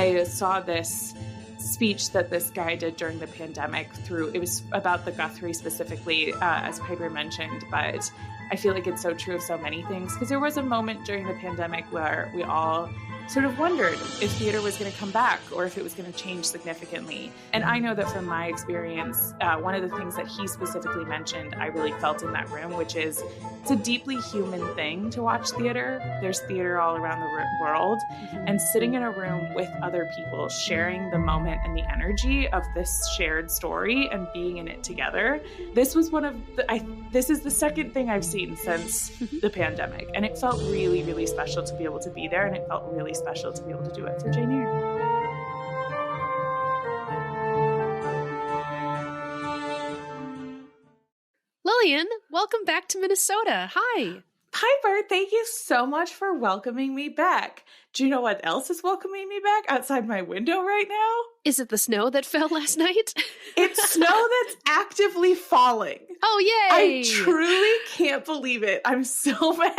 I saw this speech that this guy did during the pandemic it was about the Guthrie specifically, as Piper mentioned, but I feel like it's so true of so many things, because there was a moment during the pandemic where we all sort of wondered if theater was going to come back or if it was going to change significantly. And I know that from my experience, one of the things that he specifically mentioned, I really felt in that room, which is it's a deeply human thing to watch theater. There's theater all around the world, and sitting in a room with other people, sharing the moment and the energy of this shared story and being in it together. This was this is the second thing I've seen since the pandemic, and it felt really, really special to be able to be there, and it felt really special to be able to do it for Jane Eyre. Lillian, welcome back to Minnesota. Hi. Piper, thank you so much for welcoming me back. Do you know what else is welcoming me back outside my window right now? Is it the snow that fell last night? It's snow that's actively falling. Oh, yay! I truly can't believe it. I'm so mad.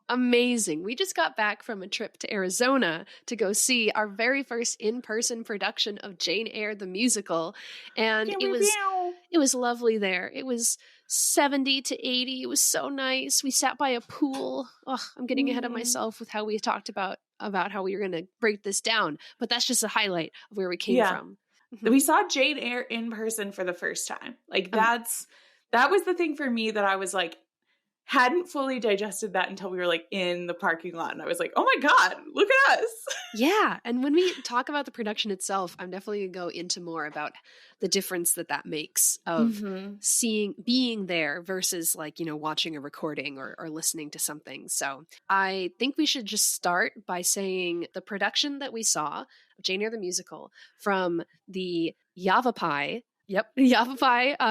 Amazing. We just got back from a trip to Arizona to go see our very first in-person production of Jane Eyre the Musical. And it was lovely there. It was 70 to 80. It was so nice. We sat by a pool. Oh, I'm getting ahead of myself with how we talked about how we were going to break this down. But that's just a highlight of where we came from. We saw Jane Eyre in person for the first time. Like that was the thing for me that I was like, hadn't fully digested that until we were like in the parking lot. And I was like, oh my God, look at us. Yeah. And when we talk about the production itself, I'm definitely going to go into more about the difference that makes of being there versus like, watching a recording or listening to something. So I think we should just start by saying the production that we saw of Jane Eyre the Musical from the Yavapai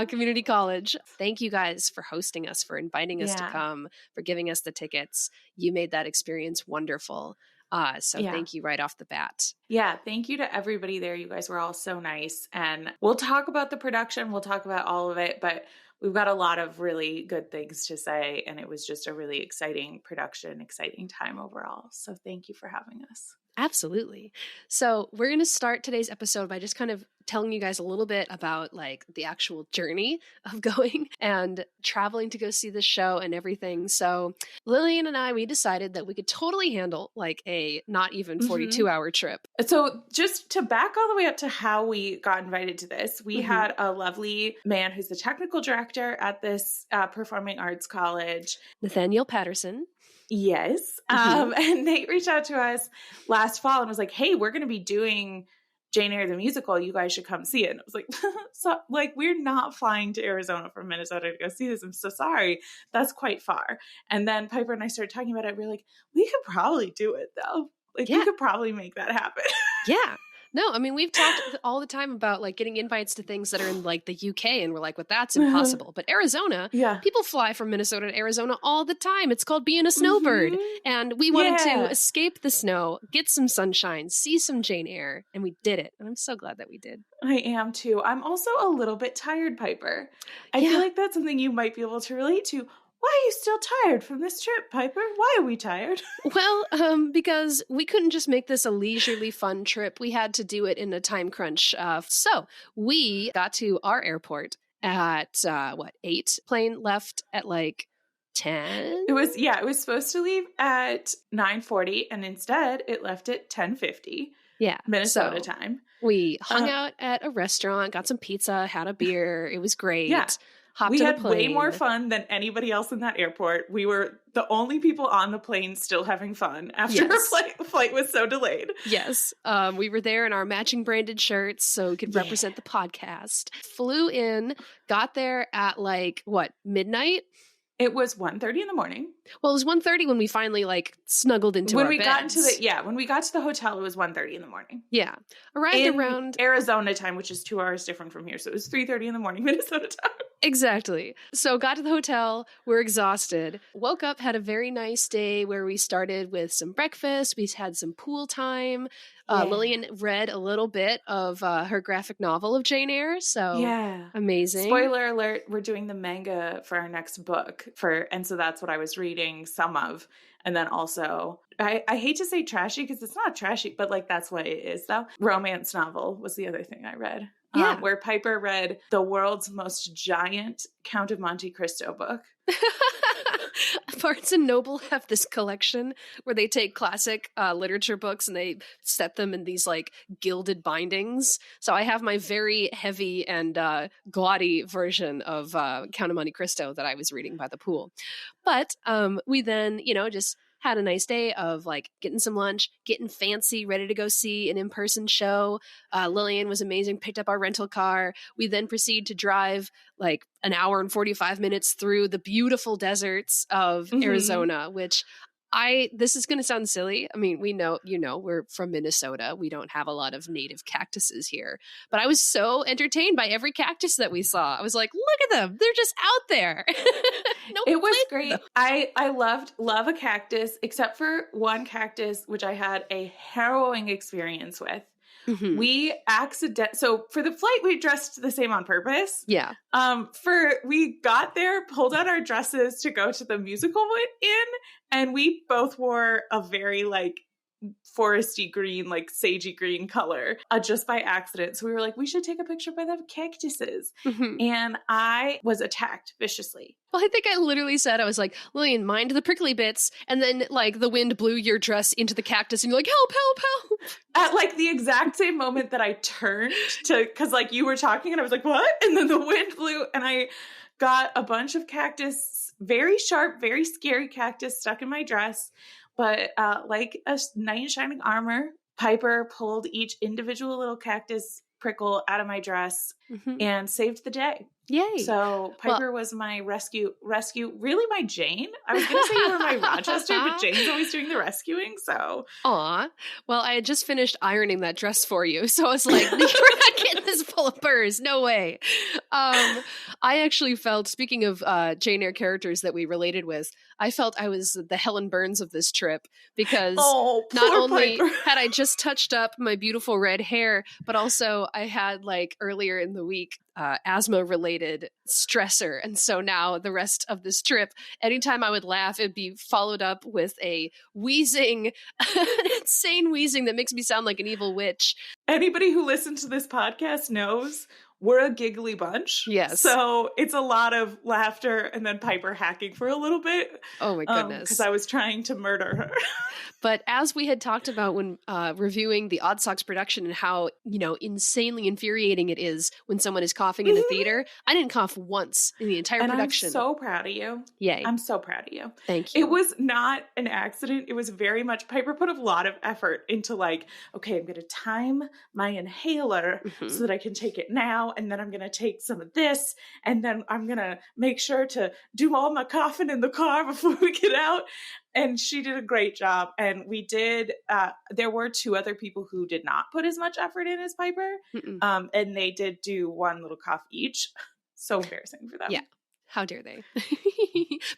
Community College. Thank you guys for hosting us, for inviting us to come, for giving us the tickets. You made that experience wonderful. Thank you right off the bat. Yeah, thank you to everybody there. You guys were all so nice. And we'll talk about the production. We'll talk about all of it, but we've got a lot of really good things to say. And it was just a really exciting production, exciting time overall. So thank you for having us. Absolutely. So we're going to start today's episode by just kind of telling you guys a little bit about like the actual journey of going and traveling to go see the show and everything. So Lillian and I, we decided that we could totally handle like a not even 42-hour trip. So just to back all the way up to how we got invited to this, we had a lovely man who's the technical director at this performing arts college, Nathaniel Patterson. Yes. And they reached out to us last fall and was like, hey, we're going to be doing Jane Eyre the Musical. You guys should come see it. And I was like, we're not flying to Arizona from Minnesota to go see this. I'm so sorry. That's quite far. And then Piper and I started talking about it. We were like, we could probably do it though. We could probably make that happen. Yeah. No, I mean, we've talked all the time about like getting invites to things that are in like the UK, and we're like, well, that's impossible. But Arizona, people fly from Minnesota to Arizona all the time. It's called being a snowbird. And we wanted to escape the snow, get some sunshine, see some Jane Eyre, and we did it. And I'm so glad that we did. I am too. I'm also a little bit tired, Piper. I feel like that's something you might be able to relate to. Why are you still tired from this trip, Piper? Why are we tired? Well, because we couldn't just make this a leisurely fun trip. We had to do it in a time crunch. So we got to our airport at, 8? Plane left at like 10? It was supposed to leave at 9:40, and instead it left at 10:50. Yeah. Minnesota time. We hung out at a restaurant, got some pizza, had a beer. It was great. Yeah. We had way more fun than anybody else in that airport. We were the only people on the plane still having fun after our flight was so delayed. Yes. We were there in our matching branded shirts so we could represent the podcast. Flew in, got there at midnight? It was 1:30 in the morning. Well, it was 1:30 when we finally snuggled into our beds. When we got to the hotel, it was 1:30 in the morning. Yeah. Arrived around Arizona time, which is 2 hours different from here. So it was 3:30 in the morning, Minnesota time. Exactly. So got to the hotel, we're exhausted, woke up, had a very nice day where we started with some breakfast, we had some pool time. Lillian read a little bit of her graphic novel of Jane Eyre, so amazing. Spoiler alert, we're doing the manga for our next book, and so that's what I was reading some of. And then also, I hate to say trashy because it's not trashy, but like that's what it is though. Romance novel was the other thing I read. Where Piper read the world's most giant Count of Monte Cristo book. Barnes and Noble have this collection where they take classic literature books and they set them in these like gilded bindings. So I have my very heavy and gaudy version of Count of Monte Cristo that I was reading by the pool. But we then, just had a nice day of like getting some lunch, getting fancy, ready to go see an in-person show. Lillian was amazing, picked up our rental car. We then proceed to drive like an hour and 45 minutes through the beautiful deserts of Arizona, which this is going to sound silly. I mean, we know, we're from Minnesota. We don't have a lot of native cactuses here, but I was so entertained by every cactus that we saw. I was like, look at them. They're just out there. It was great. I love a cactus, except for one cactus, which I had a harrowing experience with. We so for the flight, we dressed the same on purpose. Yeah. We got there, pulled out our dresses to go to the musical in, and we both wore a very like foresty green, like sagey green color, just by accident. So we were like, we should take a picture by the cactuses. And I was attacked viciously. Well, I think I literally said, I was like, Lillian, mind the prickly bits. And then like the wind blew your dress into the cactus and you're like, help, help, help. At like the exact same moment that I turned cause like you were talking and I was like, what? And then the wind blew and I got a bunch of cactus, very sharp, very scary cactus stuck in my dress. But like a knight in shining armor, Piper pulled each individual little cactus prickle out of my dress and saved the day. Yay. So Piper was my rescue, really my Jane. I was going to say you were my Rochester, but Jane's always doing the rescuing, so. Aw. Well, I had just finished ironing that dress for you, so I was like, you're not getting this full of burrs. No way. I actually felt, speaking of Jane Eyre characters that we related with, I felt I was the Helen Burns of this trip because not only had I just touched up my beautiful red hair, but also I had like earlier in the week asthma related stressor. And so now the rest of this trip, anytime I would laugh, it'd be followed up with a wheezing, an insane wheezing that makes me sound like an evil witch. Anybody who listens to this podcast knows we're a giggly bunch. Yes. So it's a lot of laughter and then Piper hacking for a little bit. Oh my goodness. Because I was trying to murder her. But as we had talked about when reviewing the Odd Socks production and how, insanely infuriating it is when someone is coughing in a theater, I didn't cough once in the entire production. I'm so proud of you. Yay. I'm so proud of you. Thank you. It was not an accident. It was very much, Piper put a lot of effort into like, okay, I'm going to time my inhaler so that I can take it now. And then I'm going to take some of this. And then I'm going to make sure to do all my coughing in the car before we get out. And she did a great job. And we did, there were two other people who did not put as much effort in as Piper. And they did do one little cough each. So embarrassing for them. Yeah. How dare they?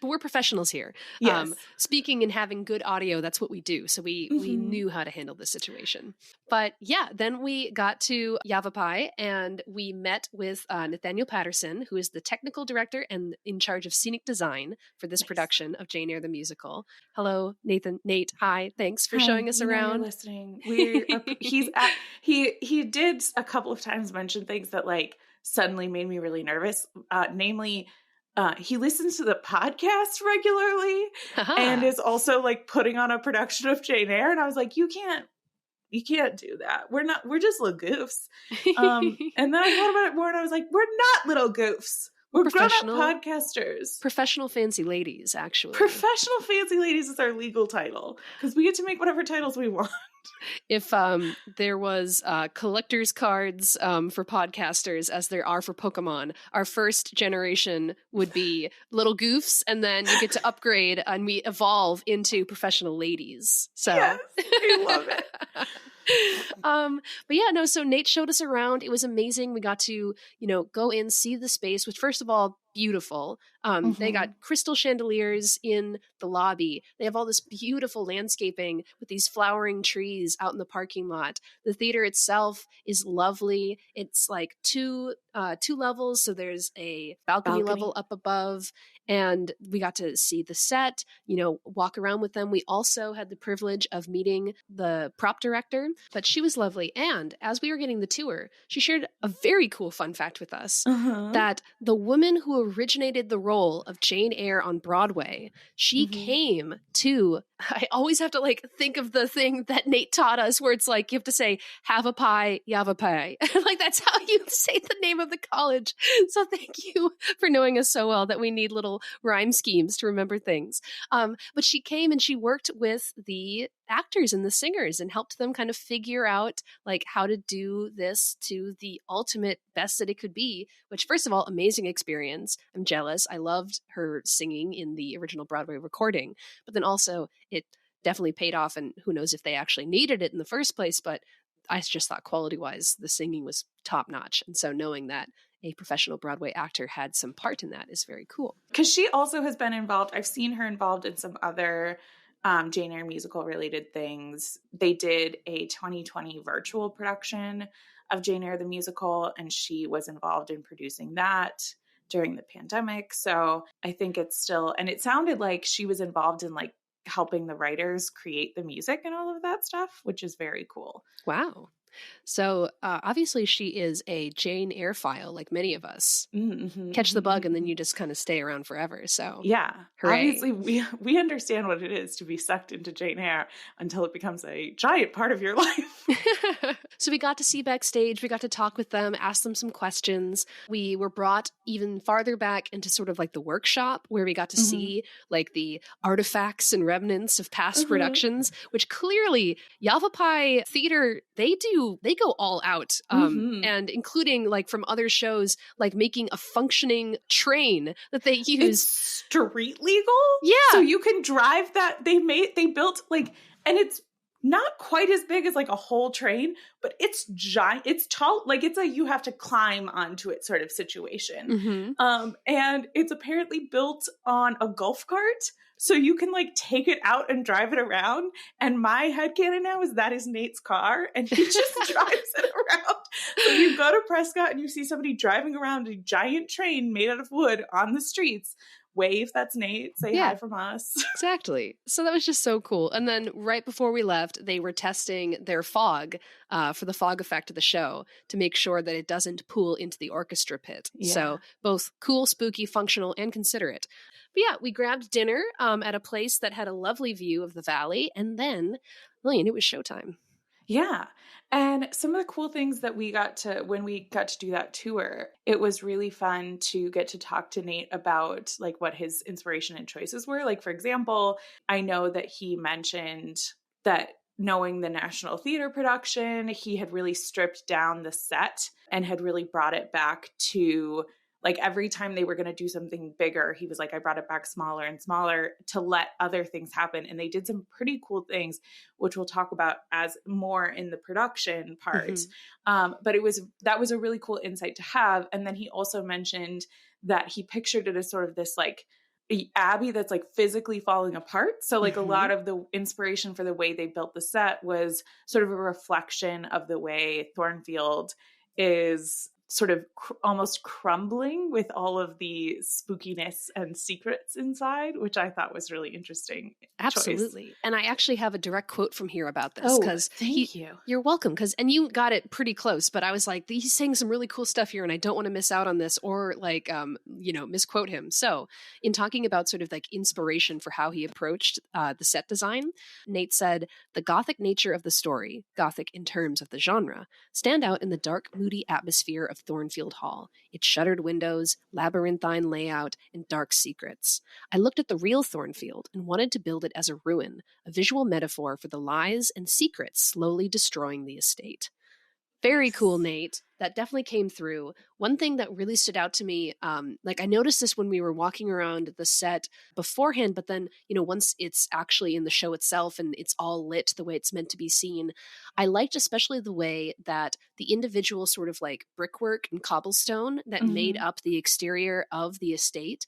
But we're professionals here. Yes. Speaking and having good audio, that's what we do. So we knew how to handle this situation. But yeah, then we got to Yavapai and we met with Nathaniel Patterson, who is the technical director and in charge of scenic design for this production of Jane Eyre the Musical. Hello, Nathan. Nate, hi. Thanks for showing us around. You're listening. He did a couple of times mention things that like suddenly made me really nervous. Namely, he listens to the podcast regularly and is also like putting on a production of Jane Eyre. And I was like, you can't do that. We're just little goofs. And then I thought about it more and I was like, we're not little goofs. We're grown-up podcasters. Professional fancy ladies, actually. Professional fancy ladies is our legal title because we get to make whatever titles we want. If there was collector's cards for podcasters as there are for Pokemon, our first generation would be little goofs, and then you get to upgrade and we evolve into professional ladies. So yes, I love it. But yeah, no, so Nate showed us around. It was amazing. We got to, go in, see the space, which first of all, beautiful. They got crystal chandeliers in the lobby. They have all this beautiful landscaping with these flowering trees out in the parking lot. The theater itself is lovely. It's like two levels. So there's a balcony level up above, and we got to see the set, walk around with them. We also had the privilege of meeting the prop director, but she was lovely. And as we were getting the tour, she shared a very cool fun fact with us that the woman who originated the role of Jane Eyre on Broadway, she came to, I always have to think of the thing that Nate taught us where it's like, you have to say, Yavapai, Yavapai. That's how you say the name of the college. So thank you for knowing us so well that we need little rhyme schemes to remember things. But she came and she worked with the actors and the singers and helped them kind of figure out how to do this to the ultimate best that it could be, which first of all, amazing experience. I'm jealous. I loved her singing in the original Broadway recording, but then also it definitely paid off, and who knows if they actually needed it in the first place, but I just thought quality wise, the singing was top notch. And so knowing that a professional Broadway actor had some part in that is very cool. Because she also has been involved. I've seen her involved in some other Jane Eyre musical related things. They did a 2020 virtual production of Jane Eyre the Musical, and she was involved in producing that during the pandemic. So I think it's still, and it sounded like she was involved in helping the writers create the music and all of that stuff, which is very cool. Wow. So obviously she is a Jane Eyre file, like many of us. Catch the bug and then you just kind of stay around forever. So yeah, hooray. Obviously we understand what it is to be sucked into Jane Eyre until it becomes a giant part of your life. So we got to see backstage. We got to talk with them, ask them some questions. We were brought even farther back into sort of the workshop where we got to see the artifacts and remnants of past productions, which clearly Yavapai Theater, they go all out, and including from other shows, making a functioning train that they use. It's street legal. Yeah. So you can drive that. They built and it's not quite as big as a whole train, but it's giant. It's tall. It's you have to climb onto it sort of situation. And it's apparently built on a golf cart. So you can take it out and drive it around. And my headcanon now is that is Nate's car, and he just drives it around. So you go to Prescott and you see somebody driving around a giant train made out of wood on the streets. Wave, that's Nate. Say hi from us. Exactly. So that was just so cool. And then right before we left, they were testing their fog for the fog effect of the show to make sure that it doesn't pool into the orchestra pit. Yeah. So both cool, spooky, functional, and considerate. But yeah, we grabbed dinner at a place that had a lovely view of the valley. And then, Lillian, it was showtime. Yeah. And some of the cool things that we got to, when we got to do that tour, it was really fun to get to talk to Nate about what his inspiration and choices were. For example, I know that he mentioned that knowing the National Theater production, he had really stripped down the set and had really brought it back to every time they were going to do something bigger, he was I brought it back smaller and smaller to let other things happen. And they did some pretty cool things, which we'll talk about as more in the production part. But that was a really cool insight to have. And then he also mentioned that he pictured it as sort of this abbey that's physically falling apart. So a lot of the inspiration for the way they built the set was sort of a reflection of the way Thornfield is sort of almost crumbling with all of the spookiness and secrets inside, which I thought was really interesting. Absolutely. Choice. And I actually have a direct quote from here about this. Thank you. You're welcome. And you got it pretty close, but I was he's saying some really cool stuff here and I don't want to miss out on this or misquote him. So in talking about sort of inspiration for how he approached the set design, Nate said, the Gothic nature of the story, Gothic in terms of the genre, stand out in the dark, moody atmosphere of Thornfield Hall, its shuttered windows, labyrinthine layout, and dark secrets. I looked at the real Thornfield and wanted to build it as a ruin, a visual metaphor for the lies and secrets slowly destroying the estate. Very cool, Nate. That definitely came through. One thing that really stood out to me, like I noticed this when we were walking around the set beforehand, but then, once it's actually in the show itself and it's all lit the way it's meant to be seen, I liked especially the way that the individual sort of like brickwork and cobblestone that made up the exterior of the estate,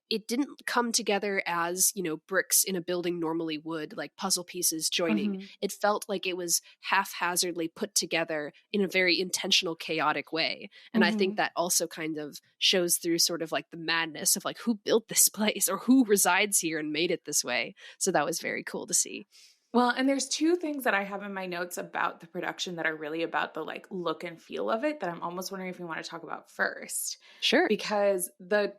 it didn't come together as, bricks in a building normally would, like puzzle pieces joining. It felt like it was haphazardly put together in a very intentional, chaotic way. And I think that also kind of shows through sort of like the madness of like who built this place or who resides here and made it this way. So that was very cool to see. Well, and there's two things that I have in my notes about the production that are really about the like look and feel of it that I'm almost wondering if we want to talk about first. Sure. Because the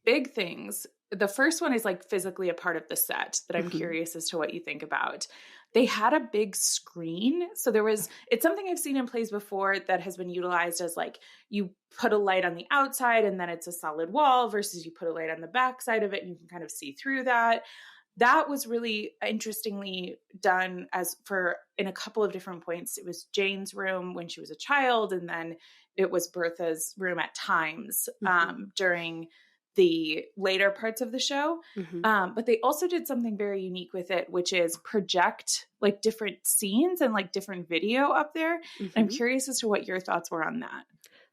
big things, the first one is like physically a part of the set that I'm curious as to what you think about. They had a big screen. So it's something I've seen in plays before that has been utilized as like you put a light on the outside and then it's a solid wall versus you put a light on the back side of it and you can kind of see through that. That was really interestingly done in a couple of different points. It was Jane's room when she was a child, and then it was Bertha's room at times during the later parts of the show. But they also did something very unique with it, which is project like different scenes and like different video up there. I'm curious as to what your thoughts were on that.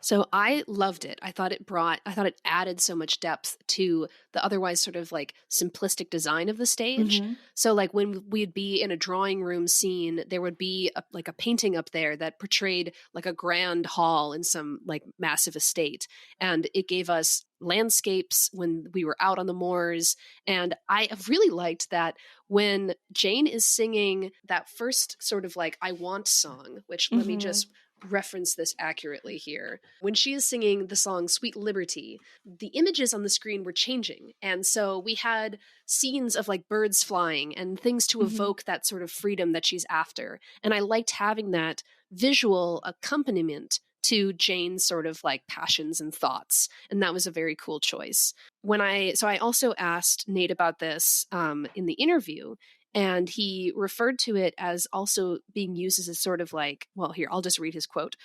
So I loved it. I thought it added so much depth to the otherwise sort of like simplistic design of the stage. So like when we'd be in a drawing room scene, there would be a painting up there that portrayed like a grand hall in some like massive estate. And it gave us landscapes when we were out on the moors. And I really liked that when Jane is singing that first sort of like I Want song, which let me just reference this accurately here. When she is singing the song Sweet Liberty, the images on the screen were changing. And so we had scenes of like birds flying and things to evoke that sort of freedom that she's after. And I liked having that visual accompaniment to Jane's sort of like passions and thoughts. And that was a very cool choice. So I also asked Nate about this in the interview, and he referred to it as also being used as a sort of like, well, here, I'll just read his quote.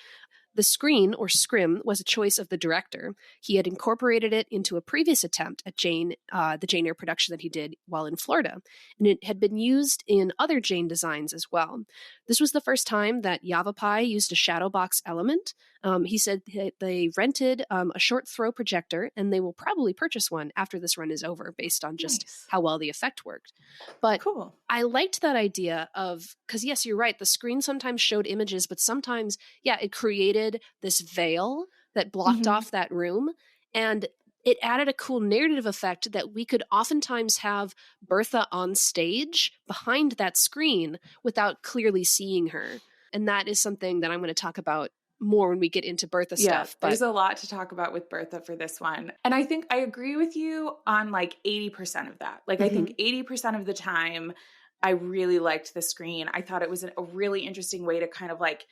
The screen, or scrim, was a choice of the director. He had incorporated it into a previous attempt at the Jane Eyre production that he did while in Florida, and it had been used in other Jane designs as well. This was the first time that Yavapai used a shadow box element. He said they rented a short throw projector, and they will probably purchase one after this run is over based on just how well the effect worked. But cool. I liked that idea of, because yes, you're right, the screen sometimes showed images, but sometimes, it created this veil that blocked off that room. And it added a cool narrative effect that we could oftentimes have Bertha on stage behind that screen without clearly seeing her. And that is something that I'm going to talk about more when we get into Bertha stuff. But there's a lot to talk about with Bertha for this one. And I think I agree with you on like 80% of that. Like I think 80% of the time I really liked the screen. I thought it was a really interesting way to kind of like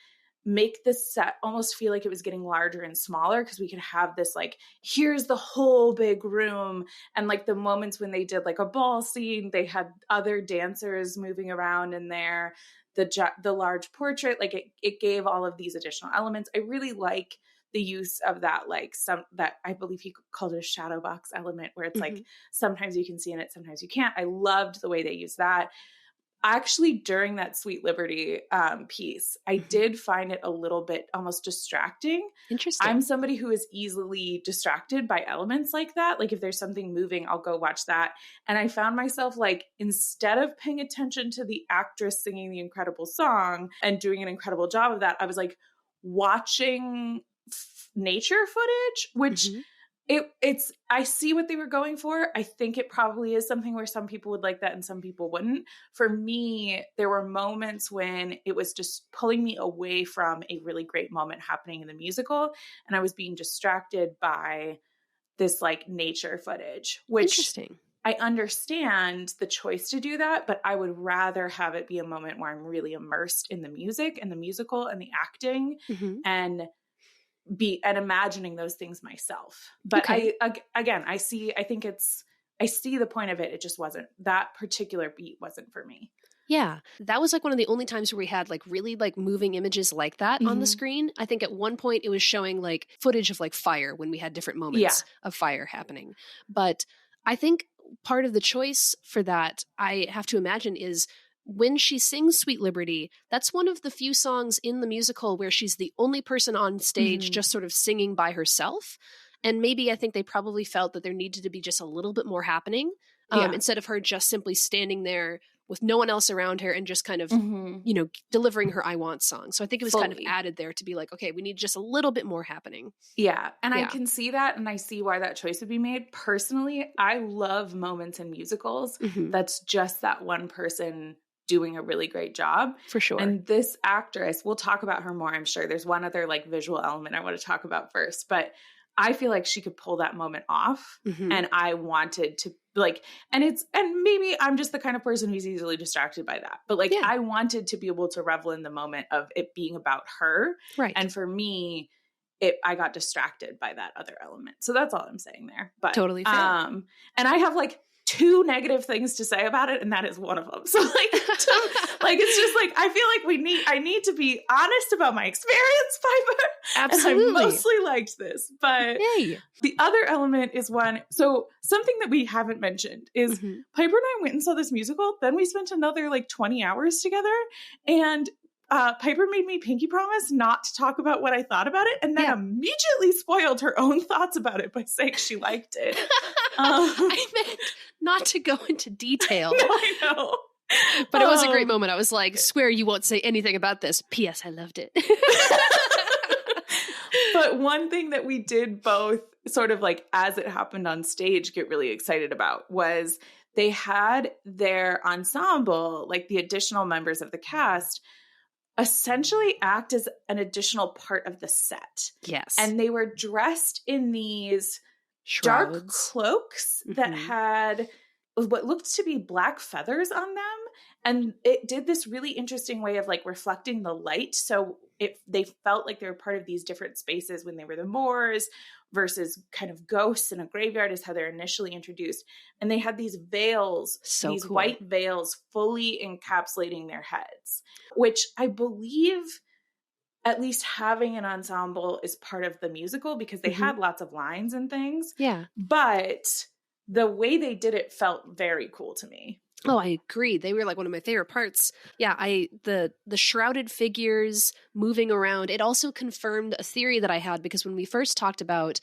make the set almost feel like it was getting larger and smaller, because we could have this like, here's the whole big room. And like the moments when they did like a ball scene, they had other dancers moving around in there, the large portrait, like it gave all of these additional elements. I really like the use of that, like that I believe he called it a shadow box element, where it's like sometimes you can see in it, sometimes you can't. I loved the way they used that. Actually, during that Sweet Liberty piece, I did find it a little bit almost distracting. Interesting. I'm somebody who is easily distracted by elements like that. Like if there's something moving, I'll go watch that. And I found myself like, instead of paying attention to the actress singing the incredible song and doing an incredible job of that, I was like watching nature footage, which I see what they were going for. I think it probably is something where some people would like that and some people wouldn't. For me, there were moments when it was just pulling me away from a really great moment happening in the musical, and I was being distracted by this like nature footage, which interesting. I understand the choice to do that, but I would rather have it be a moment where I'm really immersed in the music and the musical and the acting and imagining those things myself. But I see the point of it. It just wasn't, that particular beat wasn't for me. Yeah, that was like one of the only times where we had like really like moving images like that on the screen. I think at one point it was showing like footage of like fire when we had different moments of fire happening. But I think part of the choice for that, I have to imagine, is when she sings Sweet Liberty, that's one of the few songs in the musical where she's the only person on stage just sort of singing by herself. And maybe I think they probably felt that there needed to be just a little bit more happening instead of her just simply standing there with no one else around her and just kind of, you know, delivering her I Want song. So I think it was kind of added there to be like, okay, we need just a little bit more happening. Yeah. And I can see that, and I see why that choice would be made. Personally, I love moments in musicals that's just that one person doing a really great job. For sure. And this actress, we'll talk about her more, I'm sure. There's one other like visual element I want to talk about first, but I feel like she could pull that moment off. And I wanted to like, and maybe I'm just the kind of person who's easily distracted by that, but like, I wanted to be able to revel in the moment of it being about her. Right. And for me, I got distracted by that other element. So that's all I'm saying there. But totally fair. And I have like 2 negative things to say about it, and that is one of them. So like, like it's just like I feel like I need to be honest about my experience, Piper. Absolutely. And I mostly liked this, but the other element is so something that we haven't mentioned is Piper and I went and saw this musical. Then we spent another like 20 hours together, and Piper made me pinky promise not to talk about what I thought about it, and then immediately spoiled her own thoughts about it by saying she liked it. I meant not to go into detail. No, I know. But it was a great moment. I was like, swear you won't say anything about this. P.S. I loved it. But one thing that we did both sort of like as it happened on stage get really excited about was they had their ensemble, like the additional members of the cast, essentially act as an additional part of the set. Yes. And they were dressed in these Shrouds. dark cloaks that had what looked to be black feathers on them. And it did this really interesting way of like reflecting the light. So they felt like they were part of these different spaces when they were the Moors versus kind of ghosts in a graveyard is how they're initially introduced. And they had these veils, these cool white veils fully encapsulating their heads, which I believe at least having an ensemble is part of the musical because they had lots of lines and things. Yeah. But the way they did it felt very cool to me. Oh, I agree. They were like one of my favorite parts. Yeah, the shrouded figures moving around. It also confirmed a theory that I had because when we first talked about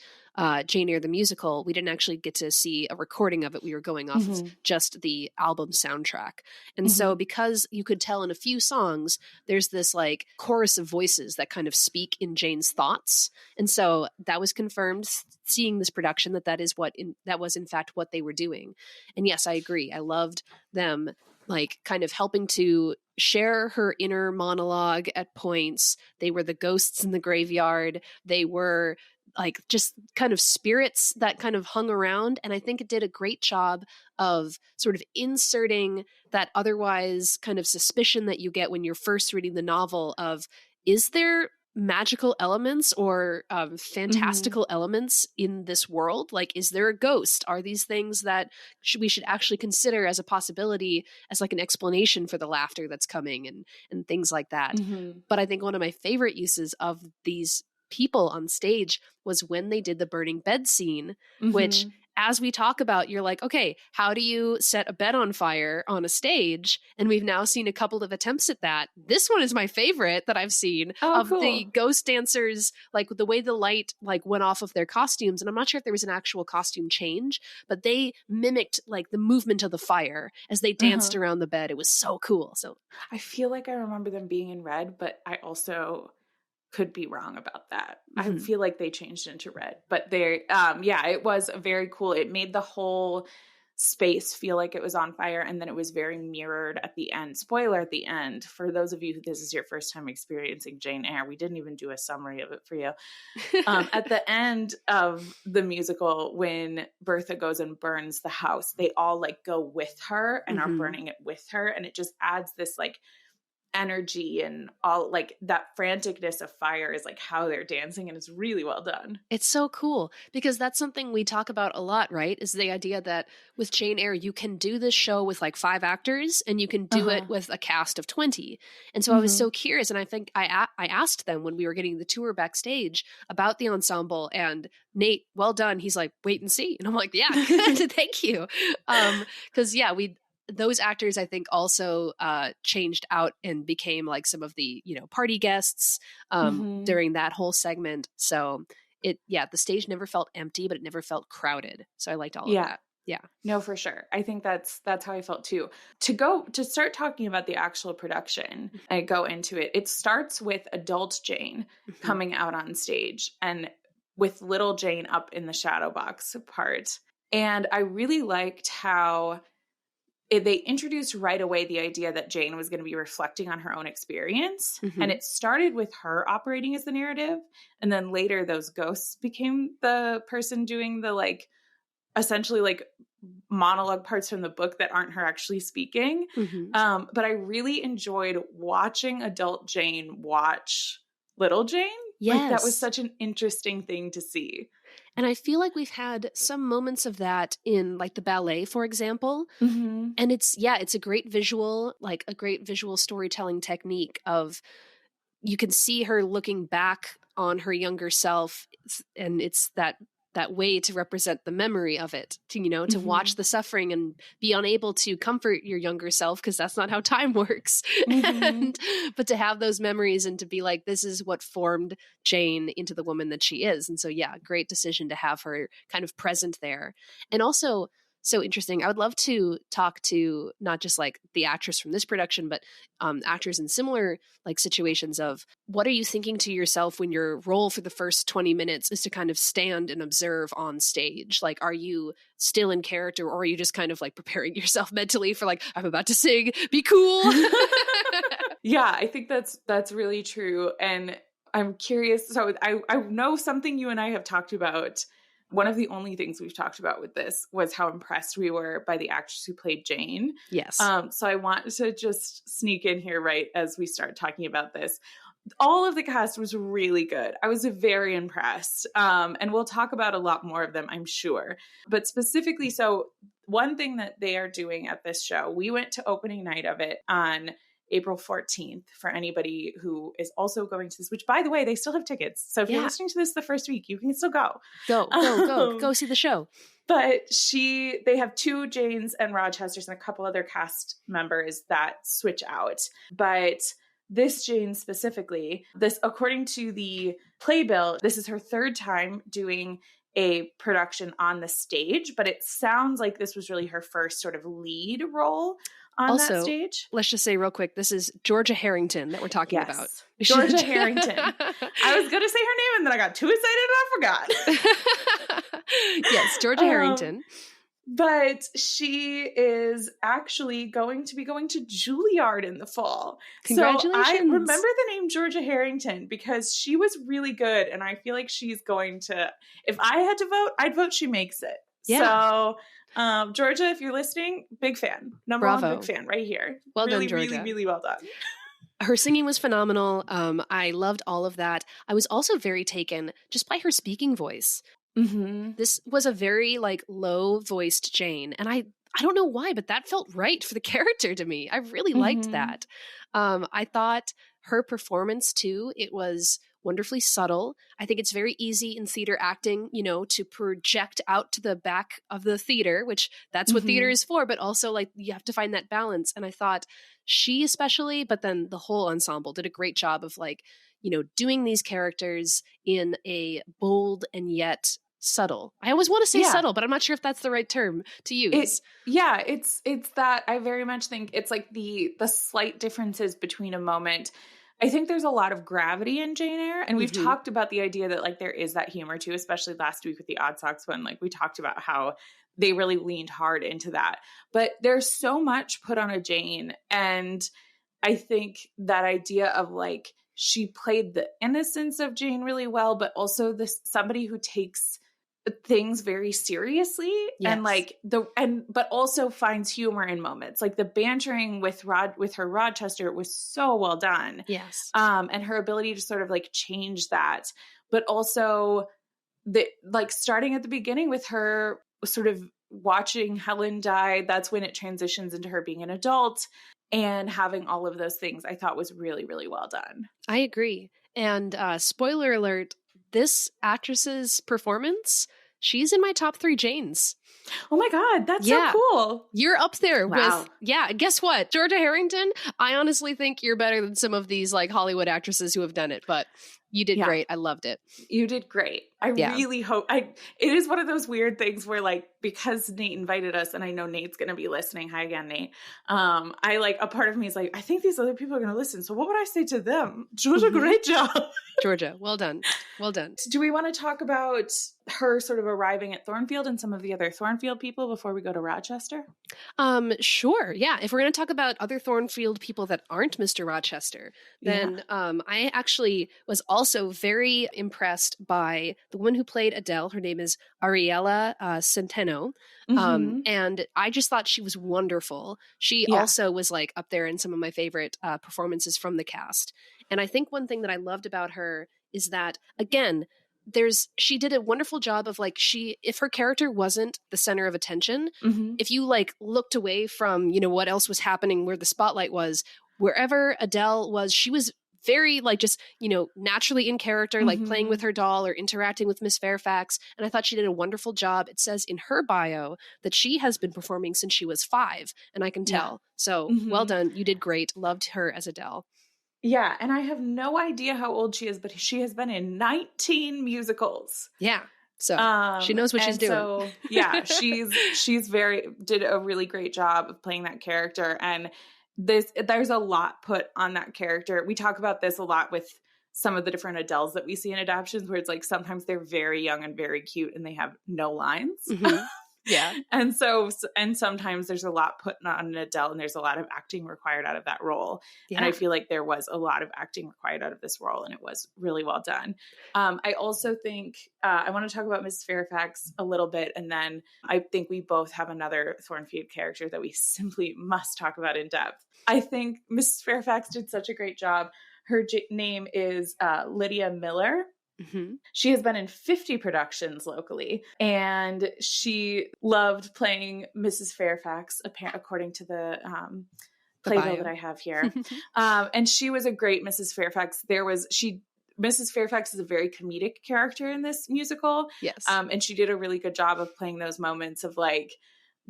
Jane Eyre the Musical, we didn't actually get to see a recording of it. We were going off of just the album soundtrack. And so because you could tell in a few songs, there's this like chorus of voices that kind of speak in Jane's thoughts. And so that was confirmed seeing this production that was in fact what they were doing. And yes, I agree. I loved them like kind of helping to share her inner monologue at points. They were the ghosts in the graveyard. They were like just kind of spirits that kind of hung around. And I think it did a great job of sort of inserting that otherwise kind of suspicion that you get when you're first reading the novel of, is there magical elements or fantastical elements in this world? Like, is there a ghost? Are these things that we should actually consider as a possibility, as like an explanation for the laughter that's coming and things like that? But I think one of my favorite uses of these people on stage was when they did the burning bed scene, which as we talk about, you're like, okay, how do you set a bed on fire on a stage? And we've now seen a couple of attempts at that. This one is my favorite that I've seen the ghost dancers, like the way the light like went off of their costumes. And I'm not sure if there was an actual costume change, but they mimicked like the movement of the fire as they danced around the bed. It was so cool. So I feel like I remember them being in red, but I also could be wrong about that. I feel like they changed into red, but it was very cool. It made the whole space feel like it was on fire. And then it was very mirrored at the end. Spoiler at the end, for those of you who this is your first time experiencing Jane Eyre, we didn't even do a summary of it for you. At the end of the musical, when Bertha goes and burns the house, they all like go with her and are burning it with her. And it just adds this like energy and all like that franticness of fire is like how they're dancing, and it's really well done. It's so cool because that's something we talk about a lot, right? Is the idea that with Jane Eyre, you can do this show with like 5 actors and you can do it with a cast of 20. And so I was so curious. And I think I asked them when we were getting the tour backstage about the ensemble, and Nate, well done. He's like, wait and see. And I'm like, yeah, good. Thank you. Cause yeah, those actors, I think, also changed out and became like some of the, party guests during that whole segment. So the stage never felt empty, but it never felt crowded. So I liked all of that. Yeah. No, for sure. I think that's how I felt too. To start talking about the actual production and go into it, it starts with adult Jane coming out on stage and with little Jane up in the shadow box part. And I really liked how they introduced right away the idea that Jane was going to be reflecting on her own experience. And it started with her operating as the narrative. And then later those ghosts became the person doing the like, essentially like monologue parts from the book that aren't her actually speaking. But I really enjoyed watching adult Jane watch little Jane. Yes. Like that was such an interesting thing to see. And I feel like we've had some moments of that in like the ballet, for example. And it's a great visual, like a great visual storytelling technique of, you can see her looking back on her younger self. And it's that way to represent the memory of it, to watch the suffering and be unable to comfort your younger self, because that's not how time works. But to have those memories and to be like, this is what formed Jane into the woman that she is. And so, great decision to have her kind of present there. And also, so interesting. I would love to talk to not just like the actress from this production, but actors in similar like situations of, what are you thinking to yourself when your role for the first 20 minutes is to kind of stand and observe on stage? Like, are you still in character, or are you just kind of like preparing yourself mentally for like, I'm about to sing, be cool? Yeah, I think that's really true. And I'm curious. So I know something you and I have talked about. One of the only things we've talked about with this was how impressed we were by the actress who played Jane. Yes. So I want to just sneak in here right as we start talking about this. All of the cast was really good. I was very impressed. And we'll talk about a lot more of them, I'm sure. But specifically, so one thing that they are doing at this show, we went to opening night of it on April 14th for anybody who is also going to this, which by the way, they still have tickets. So if you're listening to this the first week, you can still go. Go see the show. But they have 2 Janes and Rochesters and a couple other cast members that switch out. But this Jane specifically, according to the playbill, this is her 3rd time doing a production on the stage, but it sounds like this was really her first sort of lead role on that stage. Let's just say real quick, this is Georgia Harrington that we're talking about. Georgia Harrington. I was going to say her name and then I got too excited and I forgot. Yes, Georgia Harrington. But she is actually going to be going to Juilliard in the fall. Congratulations. So I remember the name Georgia Harrington because she was really good. And I feel like she's going to, if I had to vote, I'd vote she makes it. Yeah. So Georgia, if you're listening, big fan. Number Bravo. 1 big fan right here. Well really, done, Georgia. really, really well done. Her singing was phenomenal. I loved all of that. I was also very taken just by her speaking voice. This was a very like low voiced Jane. And I don't know why, but that felt right for the character to me. I really liked that. I thought her performance too, it was wonderfully subtle. I think it's very easy in theater acting, to project out to the back of the theater, which that's what theater is for, but also like you have to find that balance. And I thought she especially, but then the whole ensemble did a great job of like, doing these characters in a bold and yet subtle. I always want to say subtle, but I'm not sure if that's the right term to use. It's that I very much think it's like the slight differences between a moment. I think there's a lot of gravity in Jane Eyre, and we've talked about the idea that like there is that humor too, especially last week with the Odd Socks one. Like we talked about how they really leaned hard into that. But there's so much put on a Jane, and I think that idea of like she played the innocence of Jane really well, but also somebody who takes things very seriously, and like but also finds humor in moments. Like the bantering with her Rochester was so well done. Yes. And her ability to sort of like change that, but also like starting at the beginning with her sort of watching Helen die, that's when it transitions into her being an adult and having all of those things, I thought was really, really well done. I agree. And spoiler alert, this actress's performance, she's in my top 3 Janes. Oh my God, that's so cool. You're up there with, guess what? Georgia Harrington, I honestly think you're better than some of these like Hollywood actresses who have done it, but you did great. I loved it. You did great. I really hope it is one of those weird things where like, because Nate invited us and I know Nate's going to be listening. Hi again, Nate. I like, a part of me is like, I think these other people are going to listen. So what would I say to them? Georgia, great job. Georgia, well done. Well done. Do we want to talk about her sort of arriving at Thornfield and some of the other Thornfield people before we go to Rochester? Sure. Yeah. If we're going to talk about other Thornfield people that aren't Mr. Rochester, then I actually was also very impressed by the woman who played Adele. Her name is Ariella Centeno. And I just thought she was wonderful. She also was like up there in some of my favorite performances from the cast. And I think one thing that I loved about her is that, again, she did a wonderful job of like, if her character wasn't the center of attention, if you like looked away from, what else was happening, where the spotlight was, wherever Adele was, she was very like just, naturally in character, like playing with her doll or interacting with Miss Fairfax. And I thought she did a wonderful job. It says in her bio that she has been performing since she was 5, and I can tell. So well done. You did great. Loved her as Adele. Yeah, and I have no idea how old she is, but she has been in 19 musicals. Yeah, so she knows what she's doing. So, yeah, she's did a really great job of playing that character, and there's a lot put on that character. We talk about this a lot with some of the different Adeles that we see in adaptations, where it's like sometimes they're very young and very cute, and they have no lines. Yeah. And sometimes there's a lot put on an Adele, and there's a lot of acting required out of that role. Yeah. And I feel like there was a lot of acting required out of this role, and it was really well done. I also think I want to talk about Mrs. Fairfax a little bit, and then I think we both have another Thornfield character that we simply must talk about in depth. I think Mrs. Fairfax did such a great job. Her name is Lydia Miller. She has been in 50 productions locally, and she loved playing Mrs. Fairfax, according to the playbill that I have here. And she was a great Mrs. Fairfax. Mrs. Fairfax is a very comedic character in this musical. Yes. And she did a really good job of playing those moments of like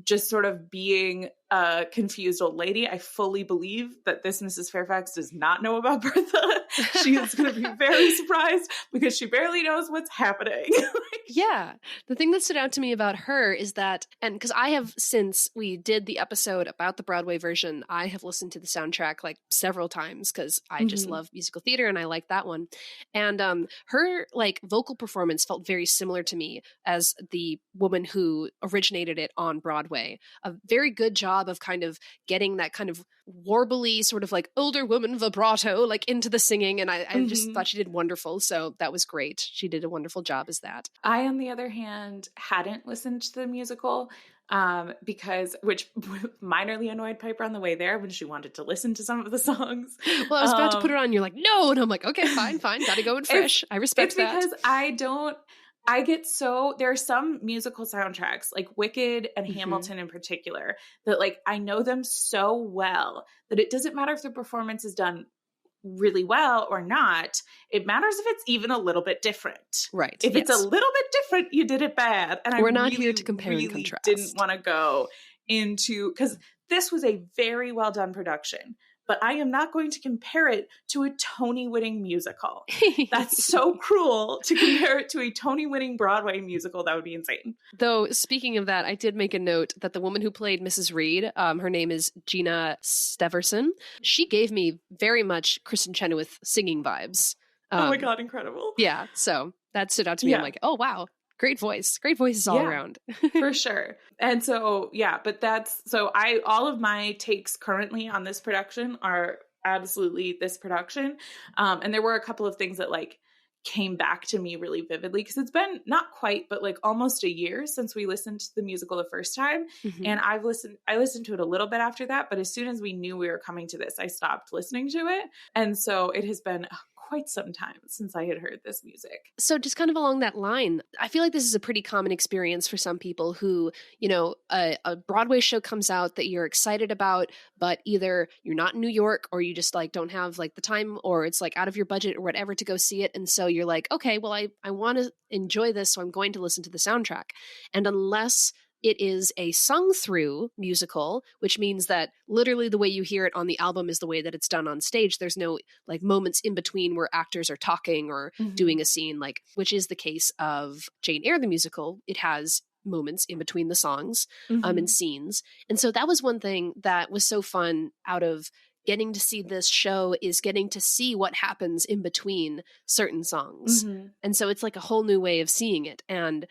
just sort of being a confused old lady. I fully believe that this Mrs. Fairfax does not know about Bertha. She is going to be very surprised because she barely knows what's happening. Yeah. The thing that stood out to me about her is that, and because I have, since we did the episode about the Broadway version, I have listened to the soundtrack like several times because I just love musical theater and I like that one. And her like vocal performance felt very similar to me as the woman who originated it on Broadway. A very good job of kind of getting that kind of warbly sort of like older woman vibrato like into the singing, and I just thought she did wonderful. So that was great. She did a wonderful job as that. I, on the other hand, hadn't listened to the musical which minorly annoyed Piper on the way there when she wanted to listen to some of the songs. Well, I was about to put it on. You're like, no. And I'm like, okay, fine. Gotta go in fresh. I respect that. It's because there are some musical soundtracks like Wicked and Hamilton in particular that like I know them so well that it doesn't matter if the performance is done really well or not. It matters if it's even a little bit different. Right. If it's a little bit different, you did it bad. And we're not here to compare and contrast. Didn't want to go into, because this was a very well done production. But I am not going to compare it to a Tony-winning musical. That's so cruel to compare it to a Tony-winning Broadway musical. That would be insane. Though, speaking of that, I did make a note that the woman who played Mrs. Reed, her name is Gina Steverson. She gave me very much Kristen Chenoweth singing vibes. Oh my God, incredible. Yeah, so that stood out to me. I'm like, oh, wow. Great voices all around. For sure. And so, but all of my takes currently on this production are absolutely this production. And there were a couple of things that like came back to me really vividly, because it's been not quite, but like almost a year since we listened to the musical the first time. Mm-hmm. And I listened to it a little bit after that, but as soon as we knew we were coming to this, I stopped listening to it. And so it has been quite some time since I had heard this music. So just kind of along that line, I feel like this is a pretty common experience for some people who, you know, a Broadway show comes out that you're excited about, but either you're not in New York or you just like don't have like the time, or it's like out of your budget or whatever to go see it. And so you're like, okay, well, I want to enjoy this, so I'm going to listen to the soundtrack. And unless it is a sung through musical, which means that literally the way you hear it on the album is the way that it's done on stage. There's no like moments in between where actors are talking or doing a scene, like, which is the case of Jane Eyre the Musical. It has moments in between the songs and scenes. And so that was one thing that was so fun out of getting to see this show, is getting to see what happens in between certain songs. And so it's like a whole new way of seeing it. And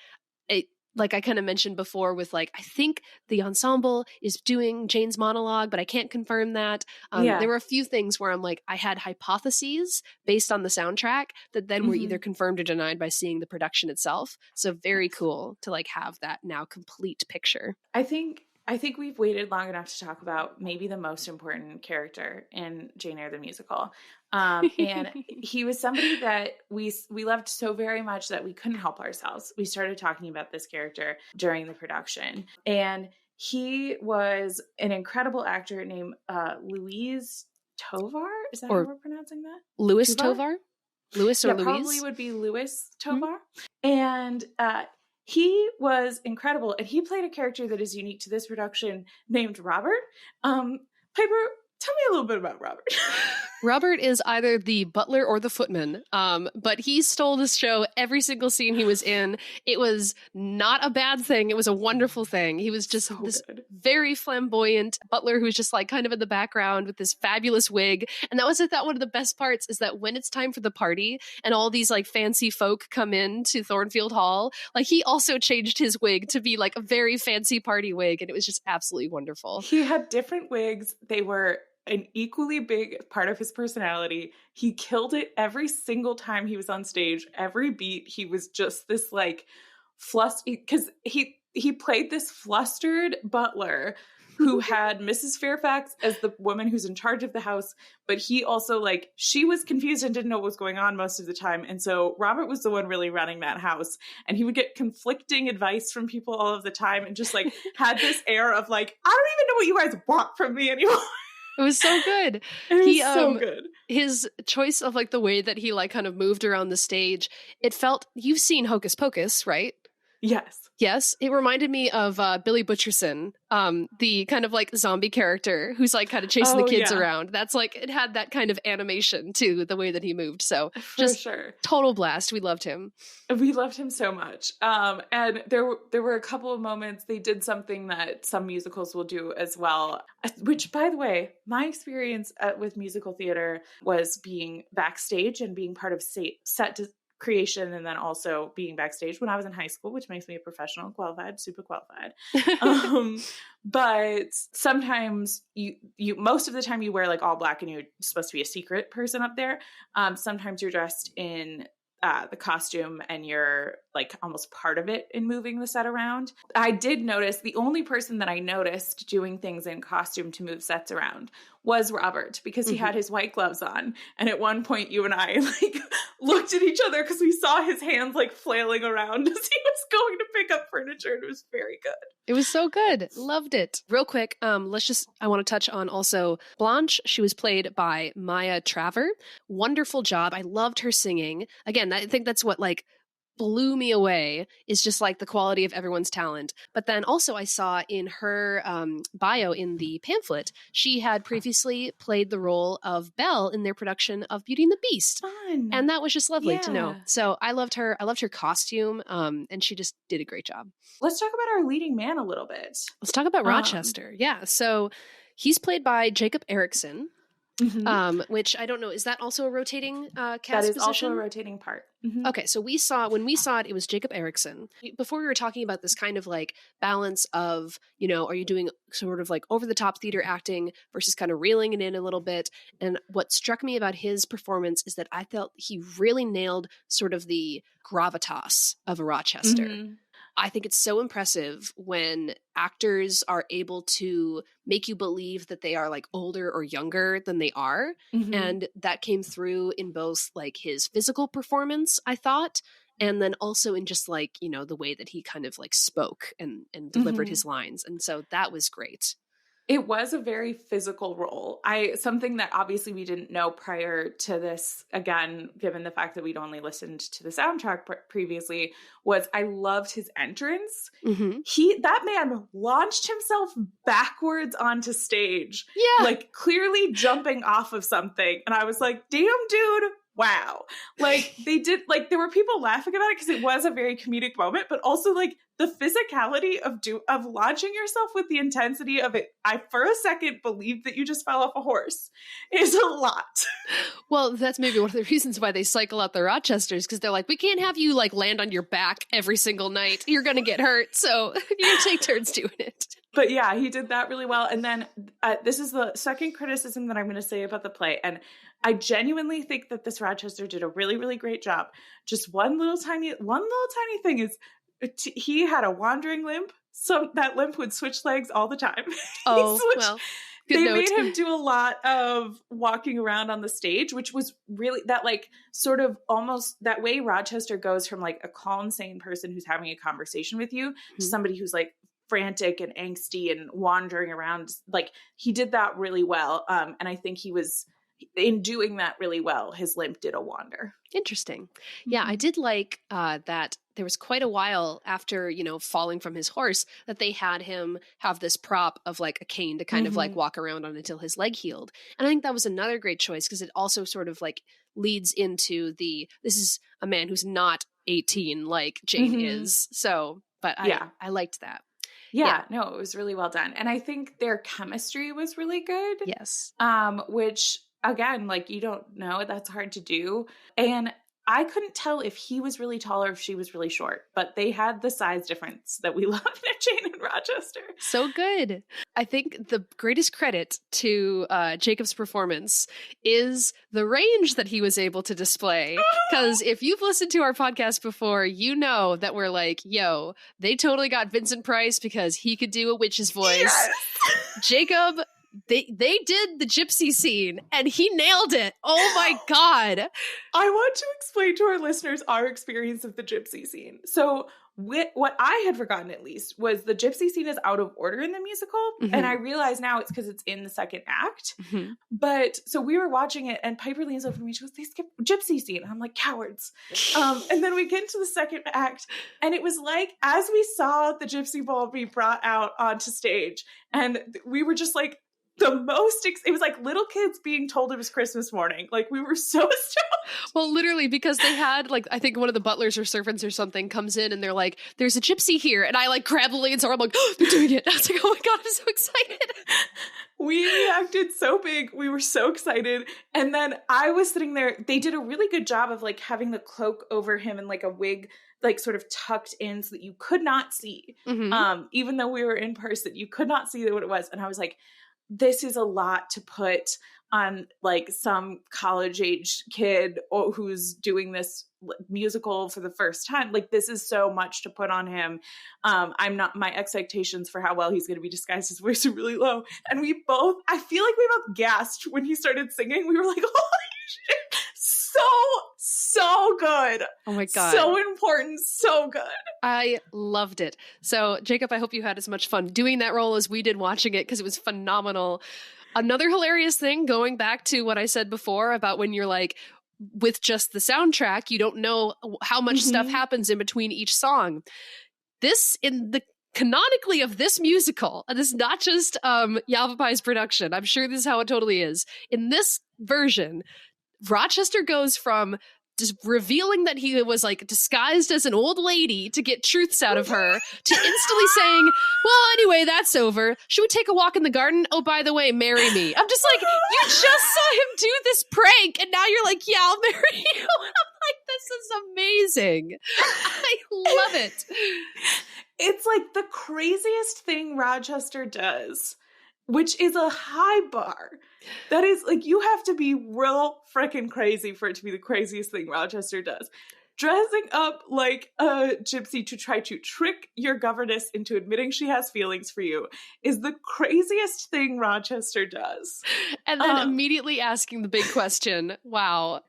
it, like I kind of mentioned before with like, I think the ensemble is doing Jane's monologue, but I can't confirm that. There were a few things where I'm like, I had hypotheses based on the soundtrack that then were either confirmed or denied by seeing the production itself. So very cool to like have that now complete picture. I think we've waited long enough to talk about maybe the most important character in Jane Eyre the Musical. And he was somebody that we loved so very much that we couldn't help ourselves. We started talking about this character during the production. And he was an incredible actor named Louise Tovar. Is that how we're pronouncing that? Louis Tovar? Louis or Louise? Probably would be Louis Tovar. And he was incredible, and he played a character that is unique to this production named Robert. Piper, tell me a little bit about Robert. Robert is either the butler or the footman, but he stole this show every single scene he was in. It was not a bad thing. It was a wonderful thing. He was just this very flamboyant butler who was just like kind of in the background with this fabulous wig. And that was, I thought, one of the best parts is that when it's time for the party and all these like fancy folk come in to Thornfield Hall, like he also changed his wig to be like a very fancy party wig. And it was just absolutely wonderful. He had different wigs. They were an equally big part of his personality. He killed it every single time he was on stage. Every beat, he was just this like because he played this flustered butler who had Mrs. Fairfax as the woman who's in charge of the house, but he also like, she was confused and didn't know what was going on most of the time. And so Robert was the one really running that house, and he would get conflicting advice from people all of the time and just like had this air of like, I don't even know what you guys want from me anymore. It was so good. It was so good. His choice of like the way that he like kind of moved around the stage, it felt, you've seen Hocus Pocus, right? Yes. Yes. It reminded me of Billy Butcherson, the kind of like zombie character who's like kind of chasing the kids around. That's like, it had that kind of animation to the way that he moved. So just total blast. We loved him. We loved him so much. And there were a couple of moments they did something that some musicals will do as well, which, by the way, my experience with musical theater was being backstage and being part of set creation, and then also being backstage when I was in high school, which makes me a professional, qualified, super qualified. But sometimes you most of the time you wear like all black and you're supposed to be a secret person up there. Sometimes you're dressed in the costume and you're like almost part of it in moving the set around. I did notice the only person that I noticed doing things in costume to move sets around was Robert, because he had his white gloves on. And at one point you and I like looked at each other because we saw his hands like flailing around as he was going to pick up furniture. And it was very good. It was so good. Loved it. Real quick, I want to touch on also Blanche. She was played by Maya Traver. Wonderful job. I loved her singing. Again, I think that's what like blew me away, is just like the quality of everyone's talent. But then also I saw in her bio in the pamphlet, she had previously played the role of Belle in their production of Beauty and the Beast. Fun. And that was just lovely to know. So I loved her. I loved her costume. And she just did a great job. Let's talk about our leading man a little bit. Let's talk about Rochester. Yeah. So he's played by Jacob Erickson. which I don't know. Is that also a rotating cast That is position? also a rotating part. Okay, so when we saw it, it was Jacob Erickson. Before we were talking about this kind of like balance of, you know, are you doing sort of like over the top theater acting versus kind of reeling it in a little bit? And what struck me about his performance is that I felt he really nailed sort of the gravitas of a Rochester. I think it's so impressive when actors are able to make you believe that they are like older or younger than they are. And that came through in both like his physical performance, I thought, and then also in just like, you know, the way that he kind of like spoke and delivered his lines. And so that was great. It was a very physical role. Something that obviously we didn't know prior to this, again, given the fact that we'd only listened to the soundtrack previously, was I loved his entrance. That man launched himself backwards onto stage, like clearly jumping off of something. And I was like, damn, dude. Wow. Like they did, like there were people laughing about it because it was a very comedic moment, but also like the physicality of launching yourself with the intensity of it. I, for a second, believed that you just fell off a horse is a lot. Well, that's maybe one of the reasons why they cycle out the Rochesters, because they're like, we can't have you like land on your back every single night. You're going to get hurt. So you're going to take turns doing it. But yeah, he did that really well. And then this is the second criticism that I'm going to say about the play. And I genuinely think that this Rochester did a really, really great job. Just one little tiny thing is he had a wandering limp. So that limp would switch legs all the time. Oh, well. They made him do a lot of walking around on the stage, which was really that like sort of almost that way Rochester goes from like a calm, sane person who's having a conversation with you to somebody who's like frantic and angsty and wandering around. Like he did that really well. And I think he was in doing that really well. His limp did a wander. Interesting. Yeah, I did like that there was quite a while after, you know, falling from his horse that they had him have this prop of like a cane to kind of like walk around on until his leg healed. And I think that was another great choice because it also sort of like leads into this is a man who's not 18 like Jane is. So, but I liked that. Yeah, no, it was really well done. And I think their chemistry was really good. Yes. Which again, like you don't know, that's hard to do. And I couldn't tell if he was really tall or if she was really short, but they had the size difference that we love in Jane and Rochester. So good. I think the greatest credit to Jacob's performance is the range that he was able to display. Because if you've listened to our podcast before, you know that we're like, yo, they totally got Vincent Price because he could do a witch's voice. Yes! Jacob, they did the gypsy scene and he nailed it. Oh my God. I want to explain to our listeners our experience of the gypsy scene. So what I had forgotten at least was the gypsy scene is out of order in the musical. And I realize now it's because it's in the second act. But so we were watching it and Piper leans over to me. She goes, they skipped gypsy scene. And I'm like, cowards. And then we get into the second act and it was like, as we saw the gypsy ball be brought out onto stage and we were just like, it was like little kids being told it was Christmas morning. Like we were so stoked. Well, literally, because they had like, I think one of the butlers or servants or something comes in and they're like, there's a gypsy here. And I like grab Lillian's arm. I'm like, oh, they're doing it. I was like, oh my God, I'm so excited. We reacted so big. We were so excited. And then I was sitting there. They did a really good job of like having the cloak over him and like a wig like sort of tucked in so that you could not see. Even though we were in person, you could not see what it was. And I was like, this is a lot to put on like some college age kid who's doing this musical for the first time. Like this is so much to put on him. My expectations for how well he's going to be disguised his voice are really low. And I feel like we both gasped when he started singing. We were like, holy shit, so good. Oh my God. So important. So good. I loved it. So Jacob, I hope you had as much fun doing that role as we did watching it because it was phenomenal. Another hilarious thing, going back to what I said before about when you're like, with just the soundtrack, you don't know how much stuff happens in between each song. This, in the canonically of this musical, and this is not just Yavapai's production, I'm sure this is how it totally is. In this version, Rochester goes from revealing that he was like disguised as an old lady to get truths out of her, to instantly saying, well, anyway, that's over. Should we take a walk in the garden? Oh, by the way, marry me. I'm just like, you just saw him do this prank, and now you're like, yeah, I'll marry you. And I'm like, this is amazing. I love it. It's like the craziest thing Rochester does, which is a high bar. That is like, you have to be real freaking crazy for it to be the craziest thing Rochester does. Dressing up like a gypsy to try to trick your governess into admitting she has feelings for you is the craziest thing Rochester does. And then immediately asking the big question. Wow.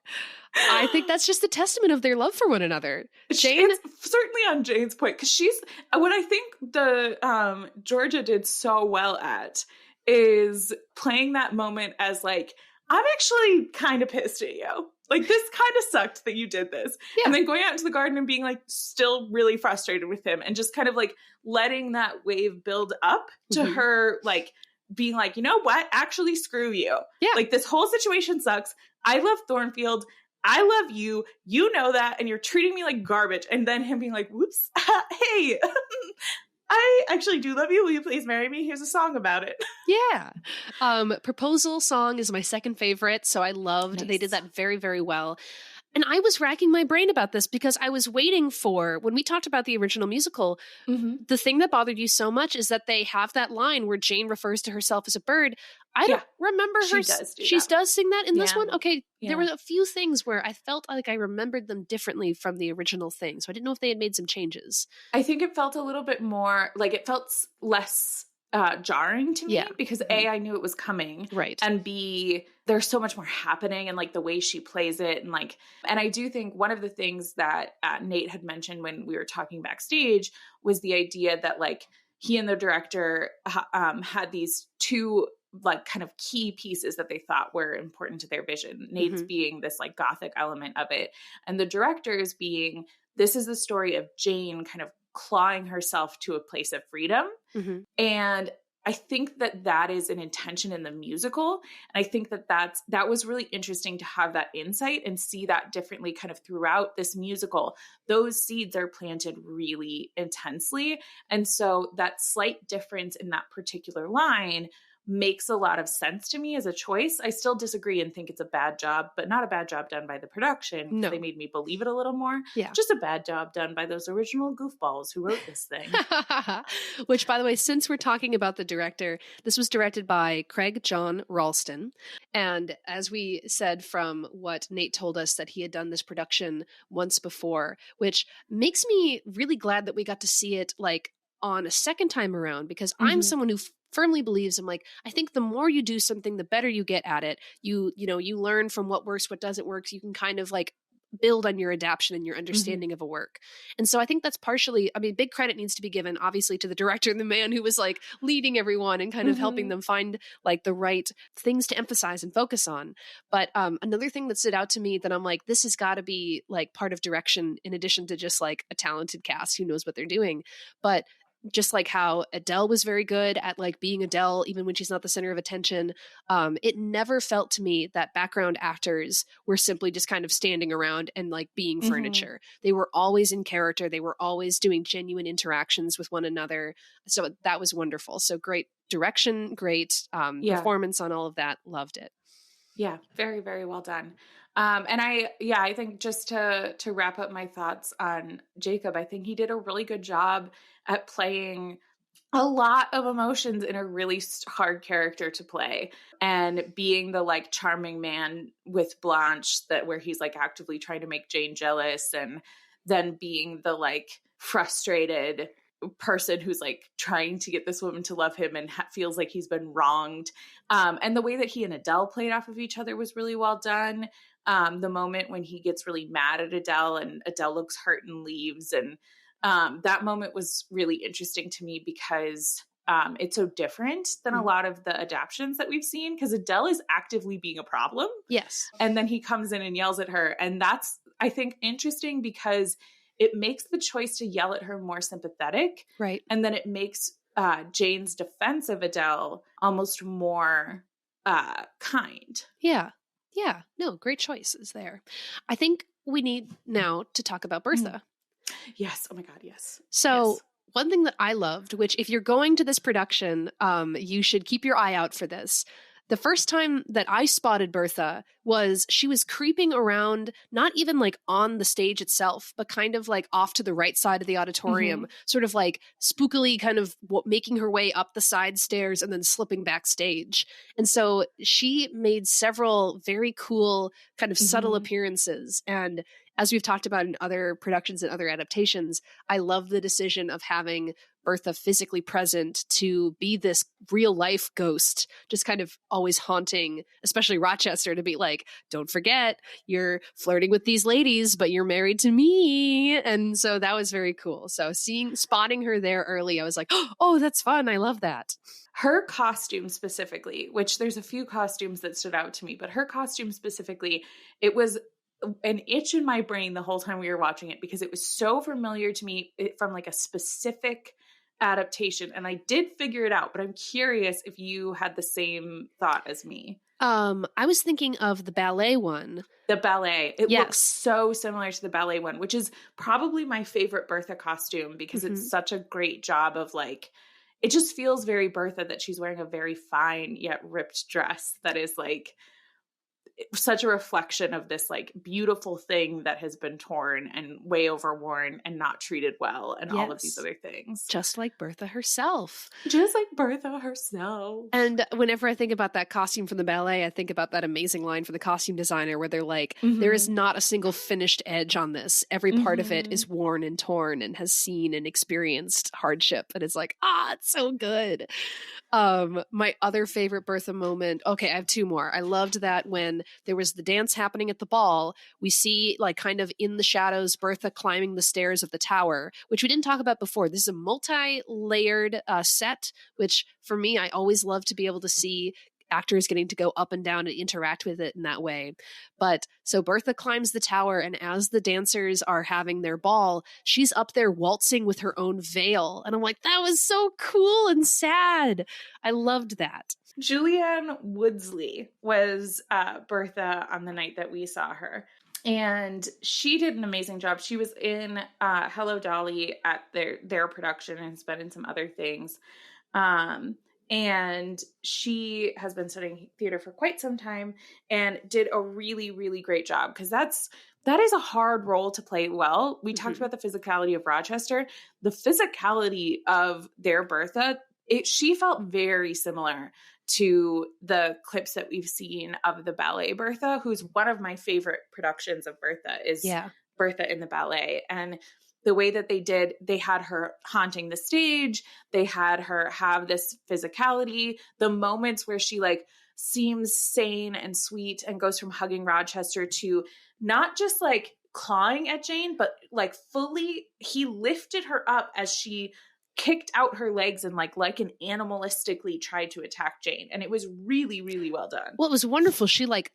I think that's just a testament of their love for one another. Jane, it's certainly on Jane's point, because she's what I think the Georgia did so well at is playing that moment as like, I'm actually kind of pissed at you. Like, this kind of sucked that you did this. Yeah. And then going out into the garden and being like still really frustrated with him, and just kind of like letting that wave build up to her like being like, you know what? Actually, screw you. Yeah. Like, this whole situation sucks. I love Thornfield. I love you. You know that. And you're treating me like garbage. And then him being like, whoops, hey, I actually do love you. Will you please marry me? Here's a song about it. Yeah. Proposal song is my second favorite. So I loved, they did that very, very well. And I was racking my brain about this because I was waiting for, when we talked about the original musical, the thing that bothered you so much is that they have that line where Jane refers to herself as a bird. I don't remember her. She does sing that in this one? Okay. Yeah. There were a few things where I felt like I remembered them differently from the original thing. So I didn't know if they had made some changes. I think it felt a little bit more, like it felt less jarring to me because A, I knew it was coming. Right. And B, there's so much more happening, and like the way she plays it, and like, and I do think one of the things that Nate had mentioned when we were talking backstage was the idea that like he and the director had these two like kind of key pieces that they thought were important to their vision. Nate's being this like gothic element of it, and the director's being, this is the story of Jane kind of clawing herself to a place of freedom. And I think that that is an intention in the musical. And I think that that was really interesting to have that insight and see that differently kind of throughout this musical. Those seeds are planted really intensely. And so that slight difference in that particular line makes a lot of sense to me as a choice. I still disagree and think it's a bad job, but not a bad job done by the production. No. They made me believe it a little more. Yeah. Just a bad job done by those original goofballs who wrote this thing. Which, by the way, since we're talking about the director, this was directed by Craig John Ralston. And as we said from what Nate told us, that he had done this production once before, which makes me really glad that we got to see it like on a second time around, because I'm someone who firmly believes, I'm like, I think the more you do something, the better you get at it. You learn from what works, what doesn't work. So you can kind of like build on your adaptation and your understanding of a work. And so I think that's partially, I mean, big credit needs to be given obviously to the director and the man who was like leading everyone and kind of helping them find like the right things to emphasize and focus on. But another thing that stood out to me that I'm like, this has got to be like part of direction in addition to just like a talented cast who knows what they're doing. But just like how Adele was very good at like being Adele, even when she's not the center of attention. It never felt to me that background actors were simply just kind of standing around and like being furniture. They were always in character. They were always doing genuine interactions with one another. So that was wonderful. So great direction, great performance on all of that. Loved it. Yeah. Very, very well done. And I think just to wrap up my thoughts on Jacob, I think he did a really good job at playing a lot of emotions in a really hard character to play, and being the like charming man with Blanche where he's like actively trying to make Jane jealous, and then being the like frustrated person who's like trying to get this woman to love him and feels like he's been wronged. And the way that he and Adele played off of each other was really well done. The moment when he gets really mad at Adele and Adele looks hurt and leaves, and that moment was really interesting to me because it's so different than a lot of the adaptions that we've seen, because Adele is actively being a problem. Yes. And then he comes in and yells at her. And that's, I think, interesting because it makes the choice to yell at her more sympathetic. Right. And then it makes Jane's defense of Adele almost more kind. Yeah. Yeah. No, great choices there. I think we need now to talk about Bertha. Yes. Oh my God. Yes. So yes. One thing that I loved, which if you're going to this production, you should keep your eye out for this. The first time that I spotted Bertha was she was creeping around, not even like on the stage itself, but kind of like off to the right side of the auditorium, sort of like spookily kind of making her way up the side stairs and then slipping backstage. And so she made several very cool kind of subtle appearances. And as we've talked about in other productions and other adaptations, I love the decision of having Bertha physically present to be this real life ghost, just kind of always haunting, especially Rochester, to be like, don't forget, you're flirting with these ladies, but you're married to me. And so that was very cool. So spotting her there early, I was like, oh, that's fun. I love that. Her costume specifically, which there's a few costumes that stood out to me, but her costume specifically, it was an itch in my brain the whole time we were watching it because it was so familiar to me from like a specific adaptation. And I did figure it out, but I'm curious if you had the same thought as me. I was thinking of the ballet one. The ballet. It looks so similar to the ballet one, which is probably my favorite Bertha costume because it's such a great job of like, it just feels very Bertha that she's wearing a very fine yet ripped dress that is like such a reflection of this like beautiful thing that has been torn and way overworn and not treated well and all of these other things. Just like Bertha herself. Just like Bertha herself. And whenever I think about that costume from the ballet, I think about that amazing line from the costume designer where they're like, there is not a single finished edge on this. Every part of it is worn and torn and has seen and experienced hardship. And it's like, it's so good. My other favorite Bertha moment. Okay, I have two more. I loved that when there was the dance happening at the ball, we see like kind of in the shadows, Bertha climbing the stairs of the tower, which we didn't talk about before. This is a multi-layered set, which for me, I always love to be able to see actors getting to go up and down and interact with it in that way. But so Bertha climbs the tower, and as the dancers are having their ball, she's up there waltzing with her own veil. And I'm like, that was so cool and sad. I loved that. Julianne Woodsley was Bertha on the night that we saw her. And she did an amazing job. She was in Hello Dolly at their production and has been in some other things. And she has been studying theater for quite some time and did a really, really great job because that is a hard role to play well. We talked about the physicality of Rochester. The physicality of their Bertha, she felt very similar to the clips that we've seen of the ballet Bertha, who's one of my favorite productions of Bertha is Bertha in the ballet. And the way that they had her haunting the stage. They had her have this physicality, the moments where she like seems sane and sweet and goes from hugging Rochester to not just like clawing at Jane, but like fully, he lifted her up as she kicked out her legs and like an animalistically tried to attack Jane. And it was really, really well done. Well, it was wonderful. She like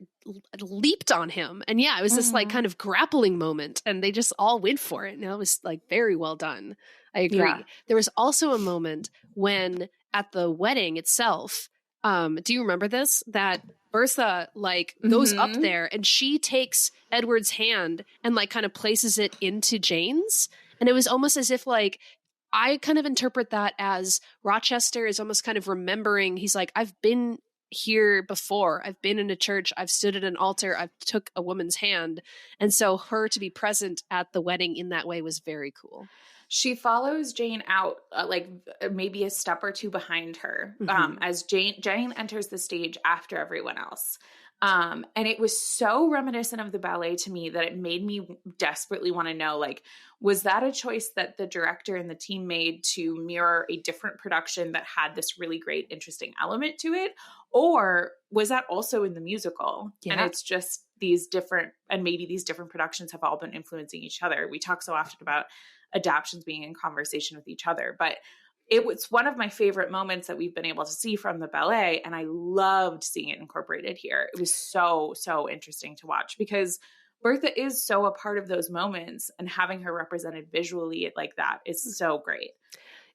leaped on him. And it was this like kind of grappling moment and they just all went for it. And it was like very well done. I agree. Yeah. There was also a moment when at the wedding itself, do you remember this? That Bertha like goes up there and she takes Edward's hand and like kind of places it into Jane's. And it was almost as if like, I kind of interpret that as Rochester is almost kind of remembering. He's like, I've been here before. I've been in a church. I've stood at an altar. I've took a woman's hand. And so her to be present at the wedding in that way was very cool. She follows Jane out like maybe a step or two behind her as Jane enters the stage after everyone else. And it was so reminiscent of the ballet to me that it made me desperately want to know, like, was that a choice that the director and the team made to mirror a different production that had this really great, interesting element to it? Or was that also in the musical? Yeah. And it's just these different, and maybe these different productions have all been influencing each other. We talk so often about adaptions being in conversation with each other, but it was one of my favorite moments that we've been able to see from the ballet. And I loved seeing it incorporated here. It was so, so interesting to watch because Bertha is so a part of those moments, and having her represented visually like that is so great.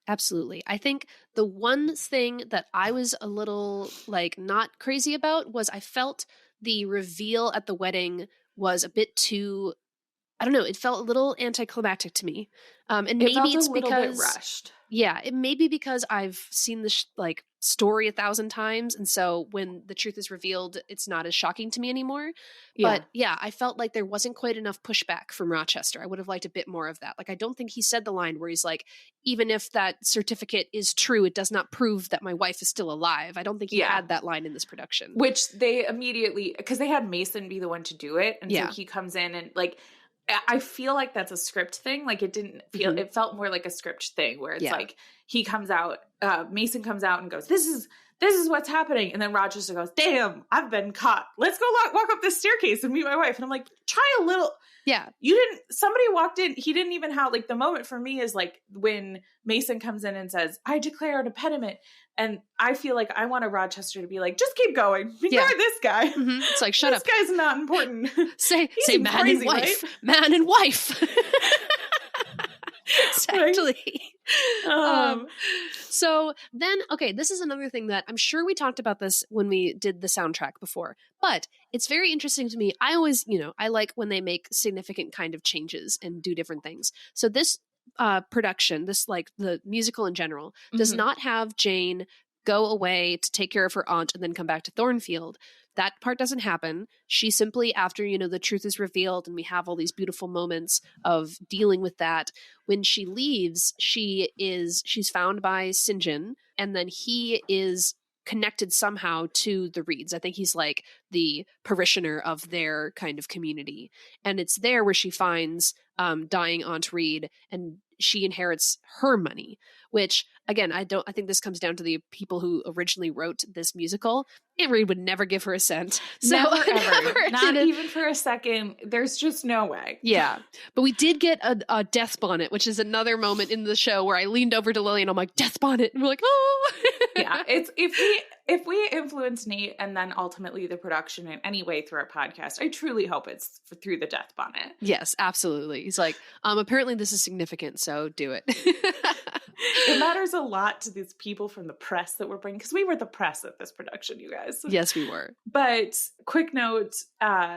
Absolutely. I think the one thing that I was a little like not crazy about was I felt the reveal at the wedding was a bit too I don't know, it felt a little anticlimactic to me. And It maybe felt it's a little because bit rushed. Yeah, it may be because I've seen this like story 1,000 times, and so when the truth is revealed, it's not as shocking to me anymore. But yeah, I felt like there wasn't quite enough pushback from Rochester. I would have liked a bit more of that. Like, I don't think he said the line where he's like, even if that certificate is true, it does not prove that my wife is still alive. I don't think he had that line in this production. Which they immediately, because they had Mason be the one to do it. And so he comes in and like, I feel like that's a script thing. Like it didn't feel, it felt more like a script thing where it's like he comes out, Mason comes out and goes, this is what's happening. And then Rochester goes, damn, I've been caught. Let's go walk up this staircase and meet my wife. And I'm like, try a little. Yeah. Somebody walked in. He didn't even have, like, the moment for me is like when Mason comes in and says, I declare an impediment. And I feel like I want a Rochester to be like, just keep going. Ignore this guy. Mm-hmm. It's like, shut up. This guy's not important. Say man crazy, and wife. Right? Man and wife. Exactly. So then, okay, this is another thing that I'm sure we talked about this when we did the soundtrack before, but it's very interesting to me. I always, I like when they make significant kind of changes and do different things. So this production, this like the musical in general, does not have Jane go away to take care of her aunt and then come back to Thornfield. That part doesn't happen. She simply, after, the truth is revealed and we have all these beautiful moments of dealing with that, when she leaves, she's found by St. John, and then he is connected somehow to the Reeds. I think he's like the parishioner of their kind of community. And it's there where she finds dying Aunt Reed, and she inherits her money, which again, I think this comes down to the people who originally wrote this musical. Aunt Reed would never give her a cent. So, never, ever. Not even for a second. There's just no way. Yeah. But we did get a death bonnet, which is another moment in the show where I leaned over to Lily and I'm like, death bonnet. And we're like, oh. Yeah. It's if we influence Nate and then ultimately the production in any way through our podcast, I truly hope it's through the death bonnet. Yes, absolutely. He's like, apparently this is significant, so do it. It matters a lot to these people from the press that we're bringing, because we were the press at this production, you guys. Yes, we were. But quick note,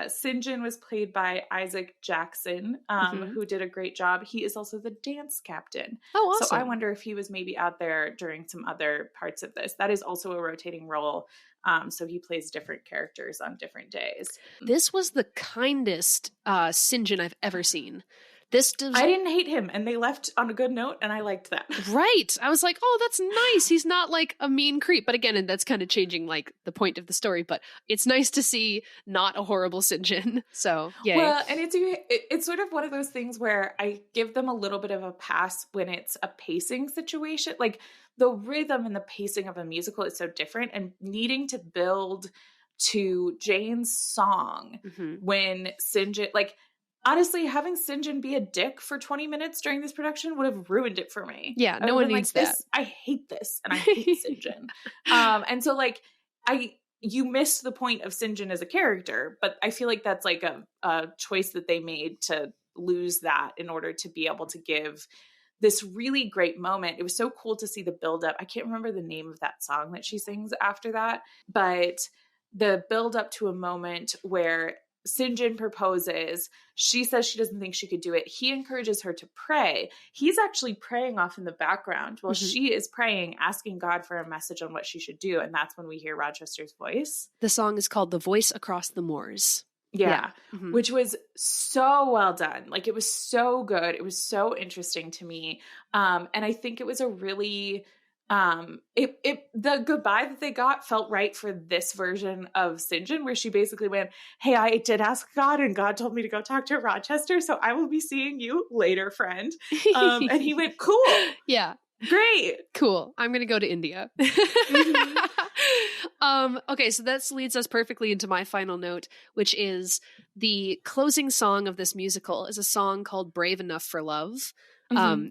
St. John was played by Isaac Jackson, who did a great job. He is also the dance captain. Oh, awesome. So I wonder if he was maybe out there during some other parts of this. That is also a rotating role. So he plays different characters on different days. This was the kindest St. John I've ever seen. I didn't hate him, and they left on a good note, and I liked that. Right. I was like, oh, that's nice. He's not like a mean creep. But again, and that's kind of changing like the point of the story, but it's nice to see not a horrible St. John. So, yay. Well, and it's sort of one of those things where I give them a little bit of a pass when it's a pacing situation. Like, the rhythm and the pacing of a musical is so different, and needing to build to Jane's song when St. John, like, honestly, having St. John be a dick for 20 minutes during this production would have ruined it for me. Yeah, no one needs that. I hate this, and I hate St. John. And so, like, you missed the point of St. John as a character, but I feel like that's like a choice that they made to lose that in order to be able to give this really great moment. It was so cool to see the buildup. I can't remember the name of that song that she sings after that, but the buildup to a moment where St. John proposes. She says she doesn't think she could do it. He encourages her to pray. He's actually praying off in the background while she is praying, asking God for a message on what she should do. And that's when we hear Rochester's voice. The song is called The Voice Across the Moors. Yeah. Which was so well done. Like, it was so good. It was so interesting to me. And I think it was a really... the goodbye that they got felt right for this version of St. John, where she basically went, hey, I did ask God, and God told me to go talk to Rochester, so I will be seeing you later, friend. And he went, cool. Yeah. Great. Cool. I'm going to go to India. Okay, so that leads us perfectly into my final note, which is the closing song of this musical is a song called Brave Enough for Love.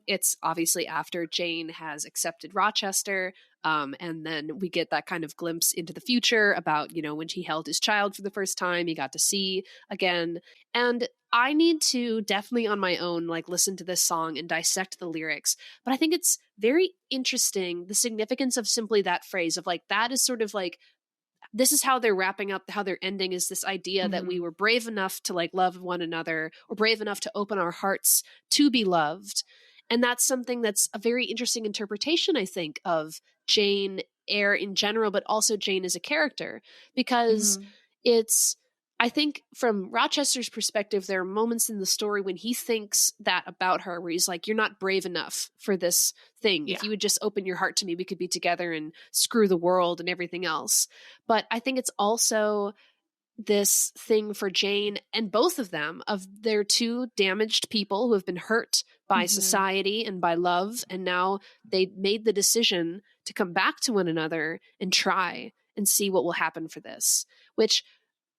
It's obviously after Jane has accepted Rochester, and then we get that kind of glimpse into the future about, when he held his child for the first time, he got to see again. And I need to definitely on my own, like, listen to this song and dissect the lyrics. But I think it's very interesting, the significance of simply that phrase of, like, that is sort of like this is how they're wrapping up, how they're ending is this idea that we were brave enough to like love one another, or brave enough to open our hearts to be loved. And that's something that's a very interesting interpretation, I think, of Jane Eyre in general, but also Jane as a character, because it's, I think from Rochester's perspective, there are moments in the story when he thinks that about her, where he's like, you're not brave enough for this thing. Yeah. If you would just open your heart to me, we could be together and screw the world and everything else. But I think it's also this thing for Jane and both of them, of they're two damaged people who have been hurt by society and by love. And now they made the decision to come back to one another and try and see what will happen for this, which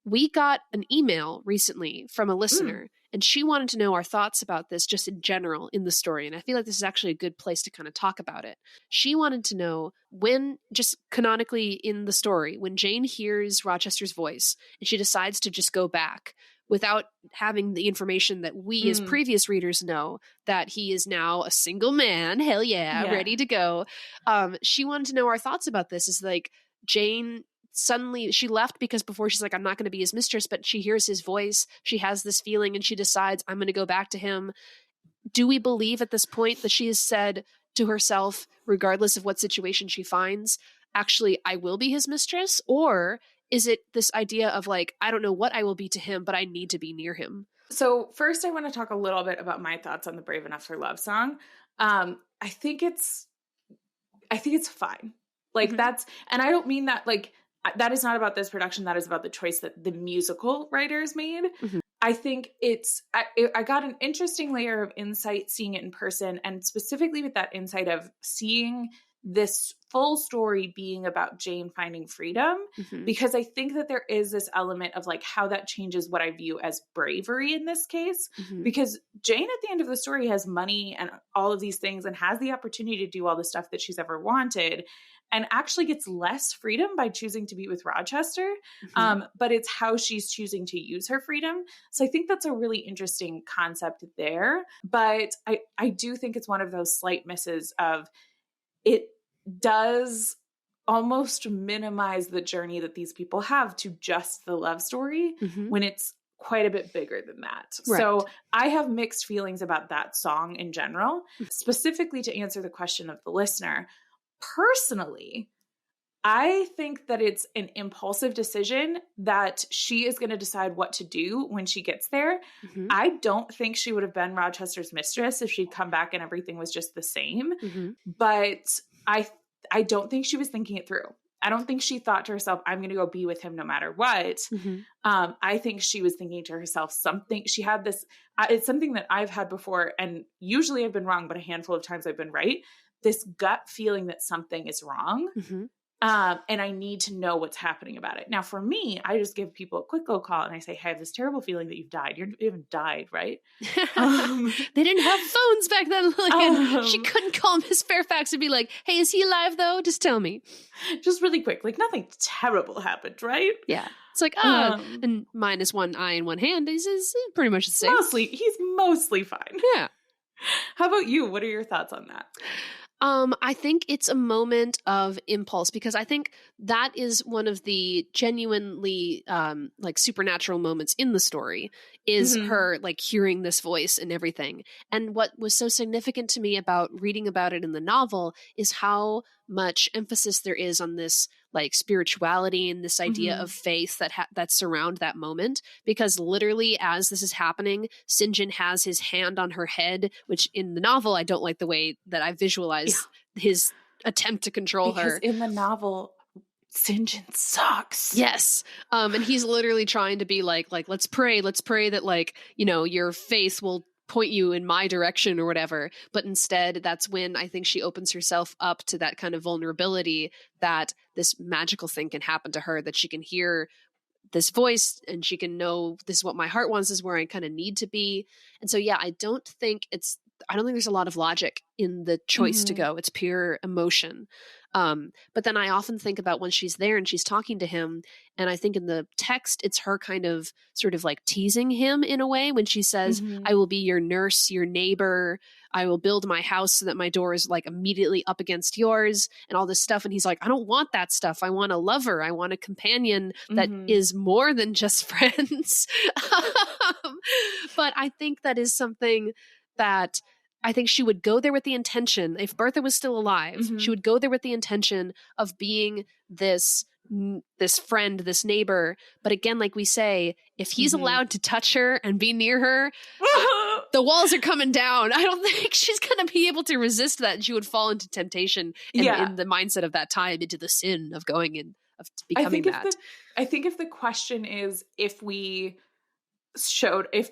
we got an email recently from a listener, and she wanted to know our thoughts about this just in general in the story. And I feel like this is actually a good place to kind of talk about it. She wanted to know when, just canonically in the story, when Jane hears Rochester's voice and she decides to just go back without having the information that we as previous readers know, that he is now a single man, hell yeah, ready to go. She wanted to know our thoughts about this. Is like, Jane suddenly, she left because before she's like, I'm not going to be his mistress, but she hears his voice, she has this feeling, and she decides, I'm going to go back to him. Do we believe at this point that she has said to herself, regardless of what situation she finds, actually, I will be his mistress? Or is it this idea of like, I don't know what I will be to him, but I need to be near him? So first I want to talk a little bit about my thoughts on the Brave Enough for Love song. I think it's fine. Like that's, and I don't mean that like, that is not about this production. That is about the choice that the musical writers made. I think I got an interesting layer of insight seeing it in person, and specifically with that insight of seeing this full story being about Jane finding freedom, because I think that there is this element of like how that changes what I view as bravery in this case, because Jane at the end of the story has money and all of these things and has the opportunity to do all the stuff that she's ever wanted, and actually gets less freedom by choosing to be with Rochester. But it's how she's choosing to use her freedom. So I think that's a really interesting concept there. But I do think it's one of those slight misses of it does almost minimize the journey that these people have to just the love story when it's quite a bit bigger than that. Right. So I have mixed feelings about that song in general. Specifically to answer the question of the listener, personally, I think that it's an impulsive decision that she is going to decide what to do when she gets there. I don't think she would have been Rochester's mistress if she'd come back and everything was just the same. But I don't think she was thinking it through. I don't think she thought to herself, I'm going to go be with him no matter what. I think she was thinking to herself something. She had this, it's something that I've had before, and usually I've been wrong, but a handful of times I've been right. This gut feeling that something is wrong. And I need to know what's happening about it. Now, for me, I just give people a quick go call and I say, hey, I have this terrible feeling that you've died. You haven't died, right? They didn't have phones back then, Lillian. She couldn't call Miss Fairfax and be like, hey, is he alive though? Just tell me. Just really quick. Like nothing terrible happened, right? Yeah. It's like, and minus one eye and one hand is pretty much the same. He's mostly fine. Yeah. How about you? What are your thoughts on that? I think it's a moment of impulse, because I think that is one of the genuinely like supernatural moments in the story is her like hearing this voice and everything. And what was so significant to me about reading about it in the novel is how much emphasis there is on this like spirituality and this idea of faith that surround that moment, because literally as this is happening, St. John has his hand on her head, which in the novel, I don't like the way that I visualize his attempt to control her. In the novel, St. John sucks. Yes. And he's literally trying to be like, let's pray that like, you know, your faith will point you in my direction or whatever. But instead, that's when I think she opens herself up to that kind of vulnerability that this magical thing can happen to her, that she can hear this voice and she can know this is what my heart wants, this is where I kind of need to be. And so, yeah, I don't think there's a lot of logic in the choice to go. It's pure emotion. But then I often think about when she's there and she's talking to him, and I think in the text, it's her kind of sort of like teasing him in a way when she says, I will be your nurse, your neighbor. I will build my house so that my door is like immediately up against yours and all this stuff. And he's like, I don't want that stuff. I want a lover. I want a companion that is more than just friends. But I think that is something that I think she would go there with the intention, if Bertha was still alive, she would go there with the intention of being this friend, this neighbor. But again, like we say, if he's allowed to touch her and be near her, the walls are coming down. I don't think she's going to be able to resist that. And she would fall into temptation in the mindset of that time, into the sin of going in, of becoming that. I think if the question is, if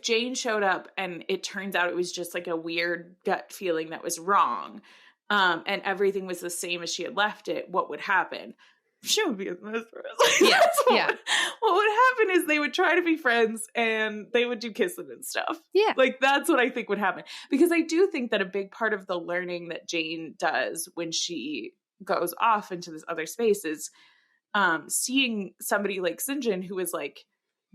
Jane showed up and it turns out it was just like a weird gut feeling that was wrong, and everything was the same as she had left it, what would happen? She would be a mistress. What would happen is they would try to be friends and they would do kissing and stuff. Yeah. Like, that's what I think would happen. Because I do think that a big part of the learning that Jane does when she goes off into this other space is seeing somebody like St. John, who is like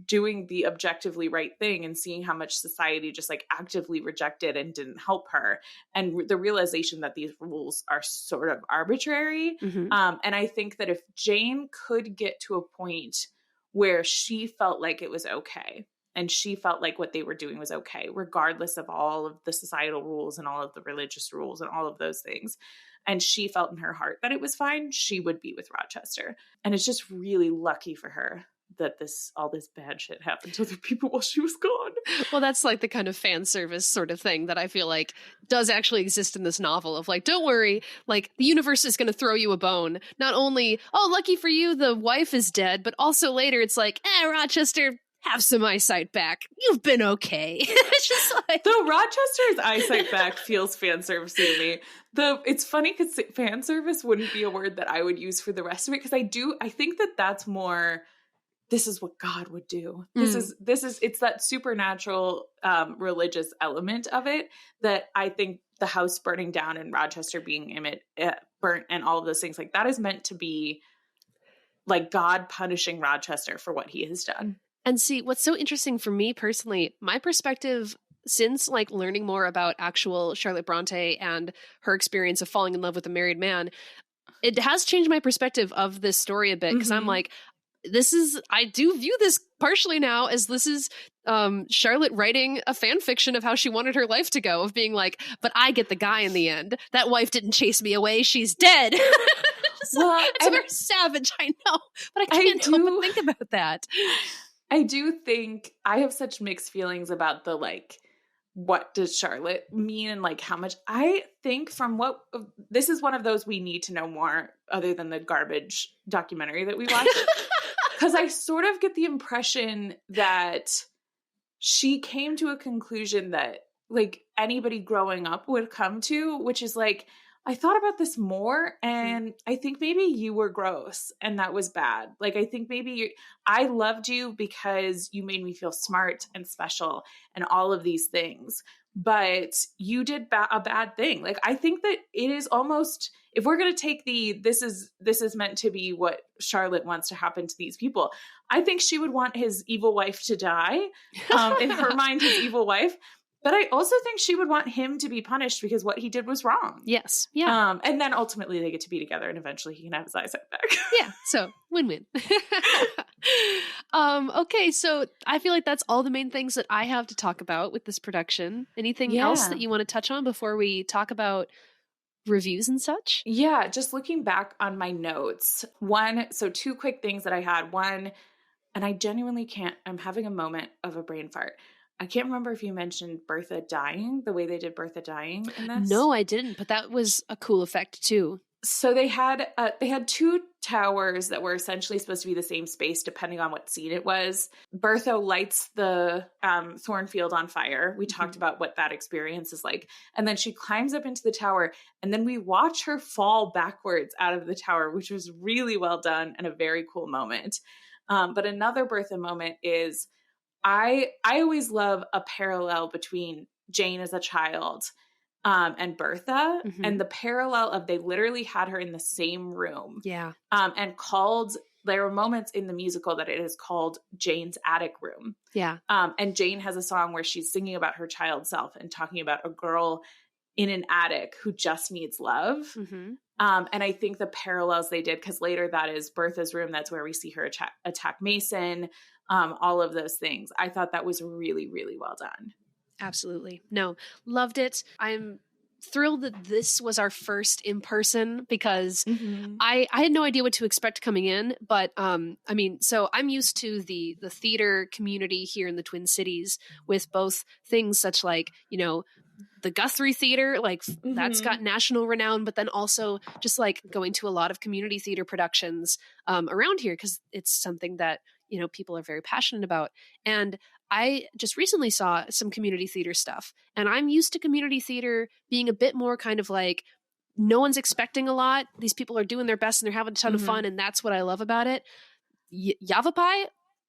doing the objectively right thing, and seeing how much society just like actively rejected and didn't help her, and the realization that these rules are sort of arbitrary. And I think that if Jane could get to a point where she felt like it was okay, and she felt like what they were doing was okay, regardless of all of the societal rules and all of the religious rules and all of those things, and she felt in her heart that it was fine, she would be with Rochester. And it's just really lucky for her that all this bad shit happened to other people while she was gone. Well, that's like the kind of fan service sort of thing that I feel like does actually exist in this novel, of like, don't worry, like the universe is going to throw you a bone. Not only, oh, lucky for you, the wife is dead, but also later it's like, Rochester, have some eyesight back. You've been okay. It's just like, though Rochester's eyesight back feels fan service to me. It's funny because fan service wouldn't be a word that I would use for the rest of it, because I think that that's more, this is what God would do. This is it's that supernatural religious element of it that I think the house burning down and Rochester being burnt and all of those things, like that is meant to be like God punishing Rochester for what he has done. And see, what's so interesting for me personally, my perspective since like learning more about actual Charlotte Bronte and her experience of falling in love with a married man, it has changed my perspective of this story a bit, because I'm like, I do view this partially now as this is Charlotte writing a fan fiction of how she wanted her life to go, of being like, but I get the guy in the end. That wife didn't chase me away. She's dead. Well, it's very savage, I know, but I can't help but think about that. I do think I have such mixed feelings about the, like, what does Charlotte mean, and like how much I think this is one of those we need to know more other than the garbage documentary that we watched. Because I sort of get the impression that she came to a conclusion that like anybody growing up would come to, which is like, I thought about this more, and I think maybe you were gross and that was bad. Like, I think maybe I loved you because you made me feel smart and special and all of these things, but you did a bad thing. Like, I think that it is almost, if we're going to take this is meant to be what Charlotte wants to happen to these people, I think she would want his evil wife to die. In her mind, his evil wife. But I also think she would want him to be punished because what he did was wrong. Yes. Yeah. And then ultimately they get to be together, and eventually he can have his eyesight back. Yeah. So win-win. Okay. So I feel like that's all the main things that I have to talk about with this production. Anything else that you want to touch on before we talk about reviews and such? Yeah. Just looking back on my notes. Two quick things that I had. One, and I genuinely I'm having a moment of a brain fart. I can't remember if you mentioned Bertha dying, the way they did Bertha dying in this. No, I didn't, but that was a cool effect too. So they had two towers that were essentially supposed to be the same space depending on what scene it was. Bertha lights the Thornfield on fire. We talked about what that experience is like. And then she climbs up into the tower, and then we watch her fall backwards out of the tower, which was really well done and a very cool moment. But another Bertha moment is, I always love a parallel between Jane as a child and Bertha, and the parallel of they literally had her in the same room. Yeah. And called, there are moments in the musical that it is called Jane's attic room. Yeah. And Jane has a song where she's singing about her child self and talking about a girl in an attic who just needs love. And I think the parallels they did, because later that is Bertha's room. That's where we see her attack Mason, all of those things. I thought that was really, really well done. Absolutely. No, loved it. I'm thrilled that this was our first in person because I had no idea what to expect coming in. But I mean, so I'm used to the theater community here in the Twin Cities with both things such like, you know, the Guthrie Theater, like that's got national renown, but then also just like going to a lot of community theater productions around here because it's something that, you know, people are very passionate about. And I just recently saw some community theater stuff, and I'm used to community theater being a bit more kind of like no one's expecting a lot. These people are doing their best and they're having a ton of fun, and that's what I love about it. Yavapai,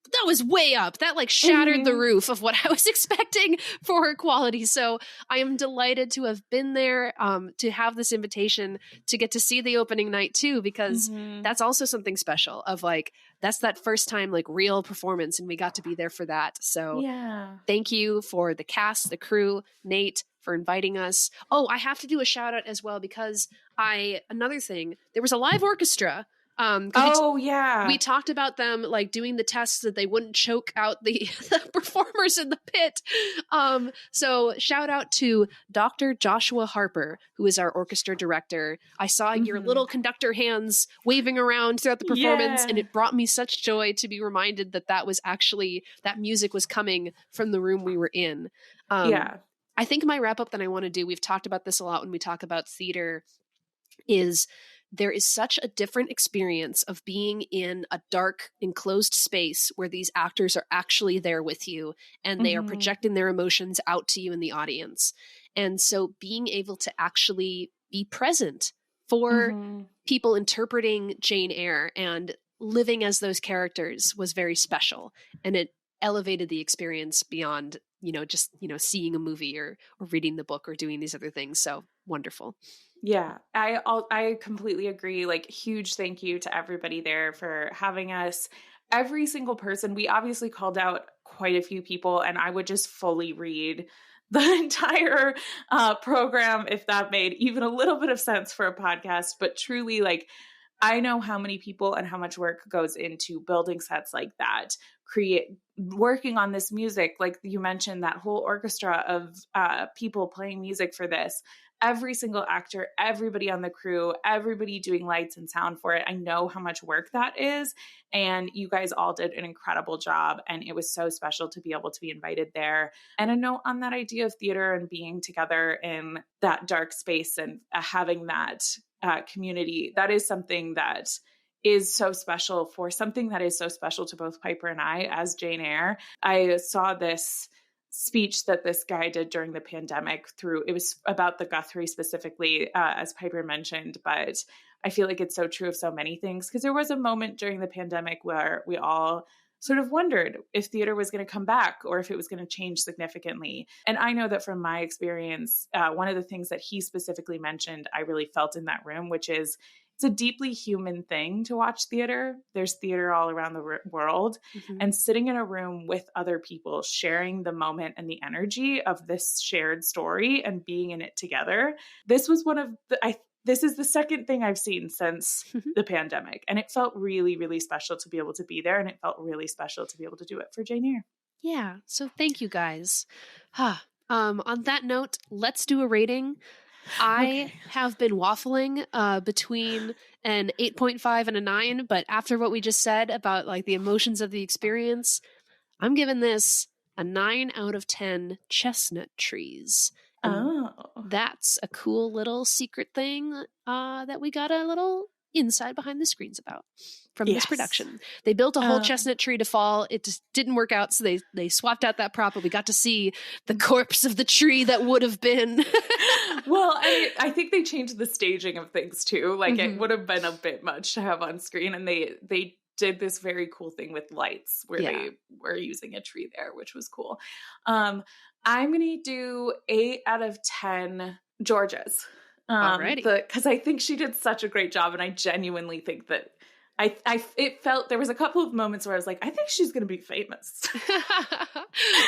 that was way up. That like shattered the roof of what I was expecting for her quality. So I am delighted to have been there, to have this invitation to get to see the opening night too, because that's also something special of like, that's that first time like real performance. And we got to be there for that. So thank you for the cast, the crew, Nate, for inviting us. Oh, I have to do a shout out as well because another thing, there was a live orchestra. We talked about them like doing the tests that they wouldn't choke out the performers in the pit. So shout out to Dr. Joshua Harper, who is our orchestra director. I saw your little conductor hands waving around throughout the performance, and it brought me such joy to be reminded that was actually, that music was coming from the room we were in. I think my wrap up that I want to do, we've talked about this a lot when we talk about theater, is there is such a different experience of being in a dark, enclosed space where these actors are actually there with you and they are projecting their emotions out to you in the audience. And so being able to actually be present for people interpreting Jane Eyre and living as those characters was very special. And it elevated the experience beyond, you know, just, you know, seeing a movie or reading the book or doing these other things. So wonderful. Yeah, I completely agree. Like, huge thank you to everybody there for having us. Every single person, we obviously called out quite a few people, and I would just fully read the entire program if that made even a little bit of sense for a podcast. But truly, like, I know how many people and how much work goes into building sets like that, working on this music. Like you mentioned, that whole orchestra of people playing music for this. Every single actor, everybody on the crew, everybody doing lights and sound for it. I know how much work that is. And you guys all did an incredible job. And it was so special to be able to be invited there. And a note on that idea of theater and being together in that dark space and having that community, that is something that is so special for something that is so special to both Piper and I as Jane Eyre. I saw this speech that this guy did during the pandemic it was about the Guthrie specifically, as Piper mentioned, but I feel like it's so true of so many things, because there was a moment during the pandemic where we all sort of wondered if theater was going to come back or if it was going to change significantly. And I know that from my experience, one of the things that he specifically mentioned, I really felt in that room, which is it's a deeply human thing to watch theater. There's theater all around the world, and sitting in a room with other people, sharing the moment and the energy of this shared story and being in it together. This was this is the second thing I've seen since the pandemic. And it felt really, really special to be able to be there. And it felt really special to be able to do it for Jane Eyre. Yeah. So thank you guys. On that note, let's do a rating. I have been waffling between an 8.5 and a 9, but after what we just said about like the emotions of the experience, I'm giving this a 9 out of 10 chestnut trees. And that's a cool little secret thing that we got a little inside behind the screens about from this production. They built a whole chestnut tree to fall. It just didn't work out, so they swapped out that prop, but we got to see the corpse of the tree that would have been. Well, I think they changed the staging of things too. Like it would have been a bit much to have on screen, and they did this very cool thing with lights where they were using a tree there, which was cool. I'm going to do 8 out of 10 Georgia's. Alrighty. Because I think she did such a great job, and I genuinely think that it felt, there was a couple of moments where I was like, I think she's going to be famous.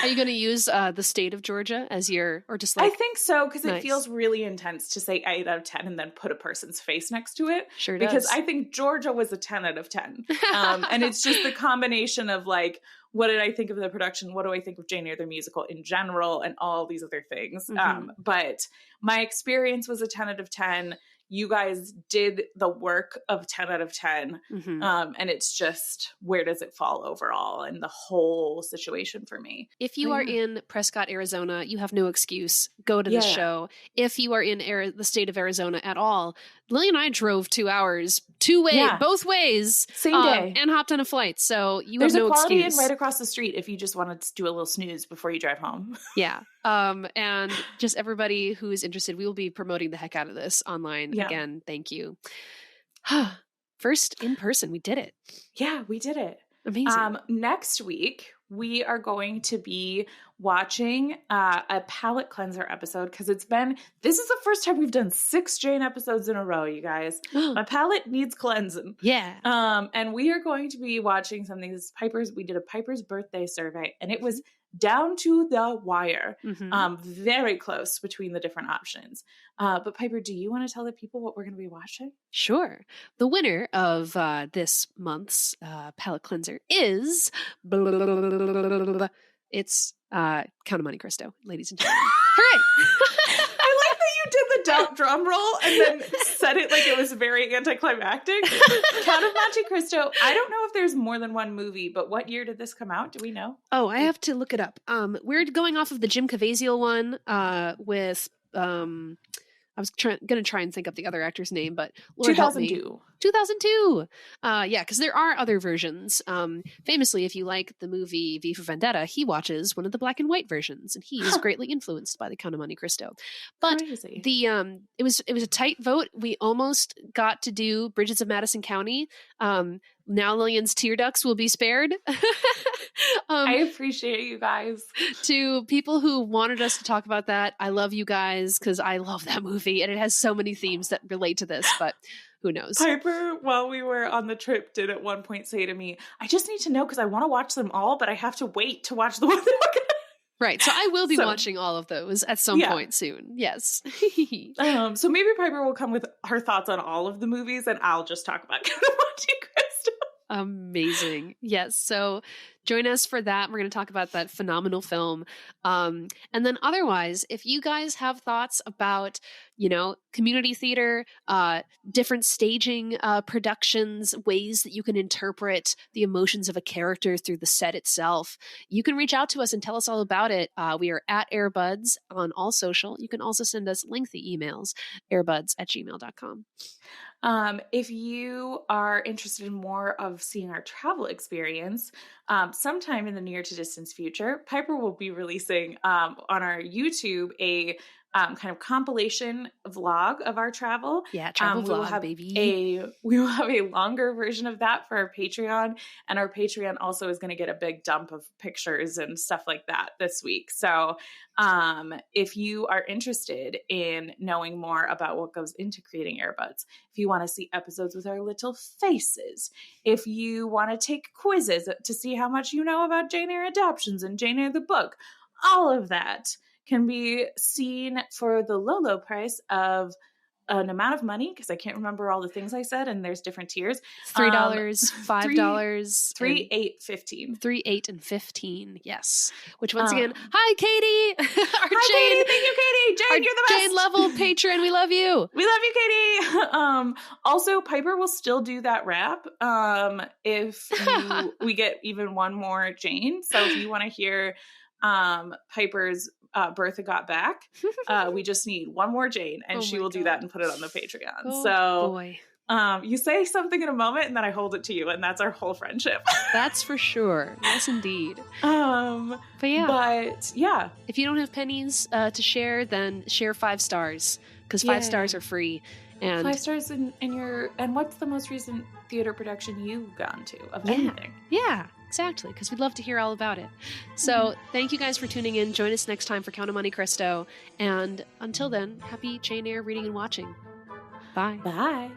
Are you going to use the state of Georgia as your, or just like? I think so, because nice. It feels really intense to say 8 out of 10 and then put a person's face next to it. Sure does. Because I think Georgia was a 10 out of 10. And it's just the combination of like, what did I think of the production? What do I think of Jane Eyre the Musical in general? And all these other things. Mm-hmm. But my experience was a 10 out of 10. You guys did the work of 10 out of 10. Mm-hmm. And it's just, where does it fall overall and the whole situation for me? If you are in Prescott, Arizona, you have no excuse. Go to the show. If you are in the state of Arizona at all, Lily and I drove 2 hours, both ways. Same day. And hopped on a flight. So There's have no a Quality excuse. Inn right across the street if you just wanted to do a little snooze before you drive home. Yeah. And just everybody who is interested, we will be promoting the heck out of this online. Yeah. Again, thank you. First in person, we did it. Yeah, we did it. Amazing. Next week, we are going to be watching a palate cleanser episode, because this is the first time we've done 6 Jane episodes in a row, you guys. My palate needs cleansing. Yeah. And we are going to be watching something. This is we did a Piper's birthday survey, and it was down to the wire, very close between the different options. But Piper, do you want to tell the people what we're going to be watching? Sure. The winner of this month's palate cleanser is it's Count of Monte Cristo, ladies and gentlemen. Hooray! I like that you did the drum roll and then said it like it was very anticlimactic. Count of Monte Cristo. I don't know if there's more than one movie, but what year did this come out? Do we know? Oh, I have to look it up. We're going off of the Jim Caviezel one with I was going to try and think up the other actor's name, but Lord 2002. Help me. 2002. Yeah, because there are other versions. Famously, if you like the movie V for Vendetta, he watches one of the black and white versions, and he is greatly influenced by the Count of Monte Cristo. But Crazy. It was a tight vote. We almost got to do Bridges of Madison County. Now Lillian's tear ducts will be spared. I appreciate you guys. To people who wanted us to talk about that, I love you guys, because I love that movie and it has so many themes that relate to this, but who knows? Piper, while we were on the trip, did at one point say to me, I just need to know because I want to watch them all, but I have to wait to watch the one that we're going to. Right. So I will be watching all of those at some point soon. Yes. So maybe Piper will come with her thoughts on all of the movies, and I'll just talk about Count of Monte Cristo. Amazing. Yes. So join us for that. We're going to talk about that phenomenal film. And then otherwise, if you guys have thoughts about, community theater, different staging productions, ways that you can interpret the emotions of a character through the set itself, you can reach out to us and tell us all about it. We are at Eyre Buds on all social. You can also send us lengthy emails, airbuds@gmail.com. If you are interested in more of seeing our travel experience, sometime in the near to distant future, Piper will be releasing on our YouTube a kind of compilation vlog of our travel. Yeah, travel vlog, baby. We will have a longer version of that for our Patreon, and our Patreon also is going to get a big dump of pictures and stuff like that this week. So if you are interested in knowing more about what goes into creating Eyre Buds, if you want to see episodes with our little faces, if you want to take quizzes to see how much you know about Jane Eyre adaptions and Jane Eyre the book, all of that can be seen for the low price of an amount of money, because I can't remember all the things I said, and there's different tiers. $3, $5, $3, $8, $15. $3, $8, and $15. Yes. Which once again, hi Katie. Katie. Thank you, Katie. Jane, you're the best. Jane level patron. We love you. We love you, Katie. Also, Piper will still do that rap if we get even one more Jane. So if you want to hear Piper's Bertha Got Back, we just need one more Jane, and she will do that and put it on the Patreon. Boy. You say something in a moment and then I hold it to you, and that's our whole friendship. That's for sure. Yes, indeed. But yeah, if you don't have pennies to share, then share 5 stars, because 5 stars are free. And 5 stars in your, and what's the most recent theater production you've gone to of anything? Yeah. Exactly, because we'd love to hear all about it. So thank you guys for tuning in. Join us next time for Count of Monte Cristo. And until then, happy Jane Eyre reading and watching. Bye. Bye.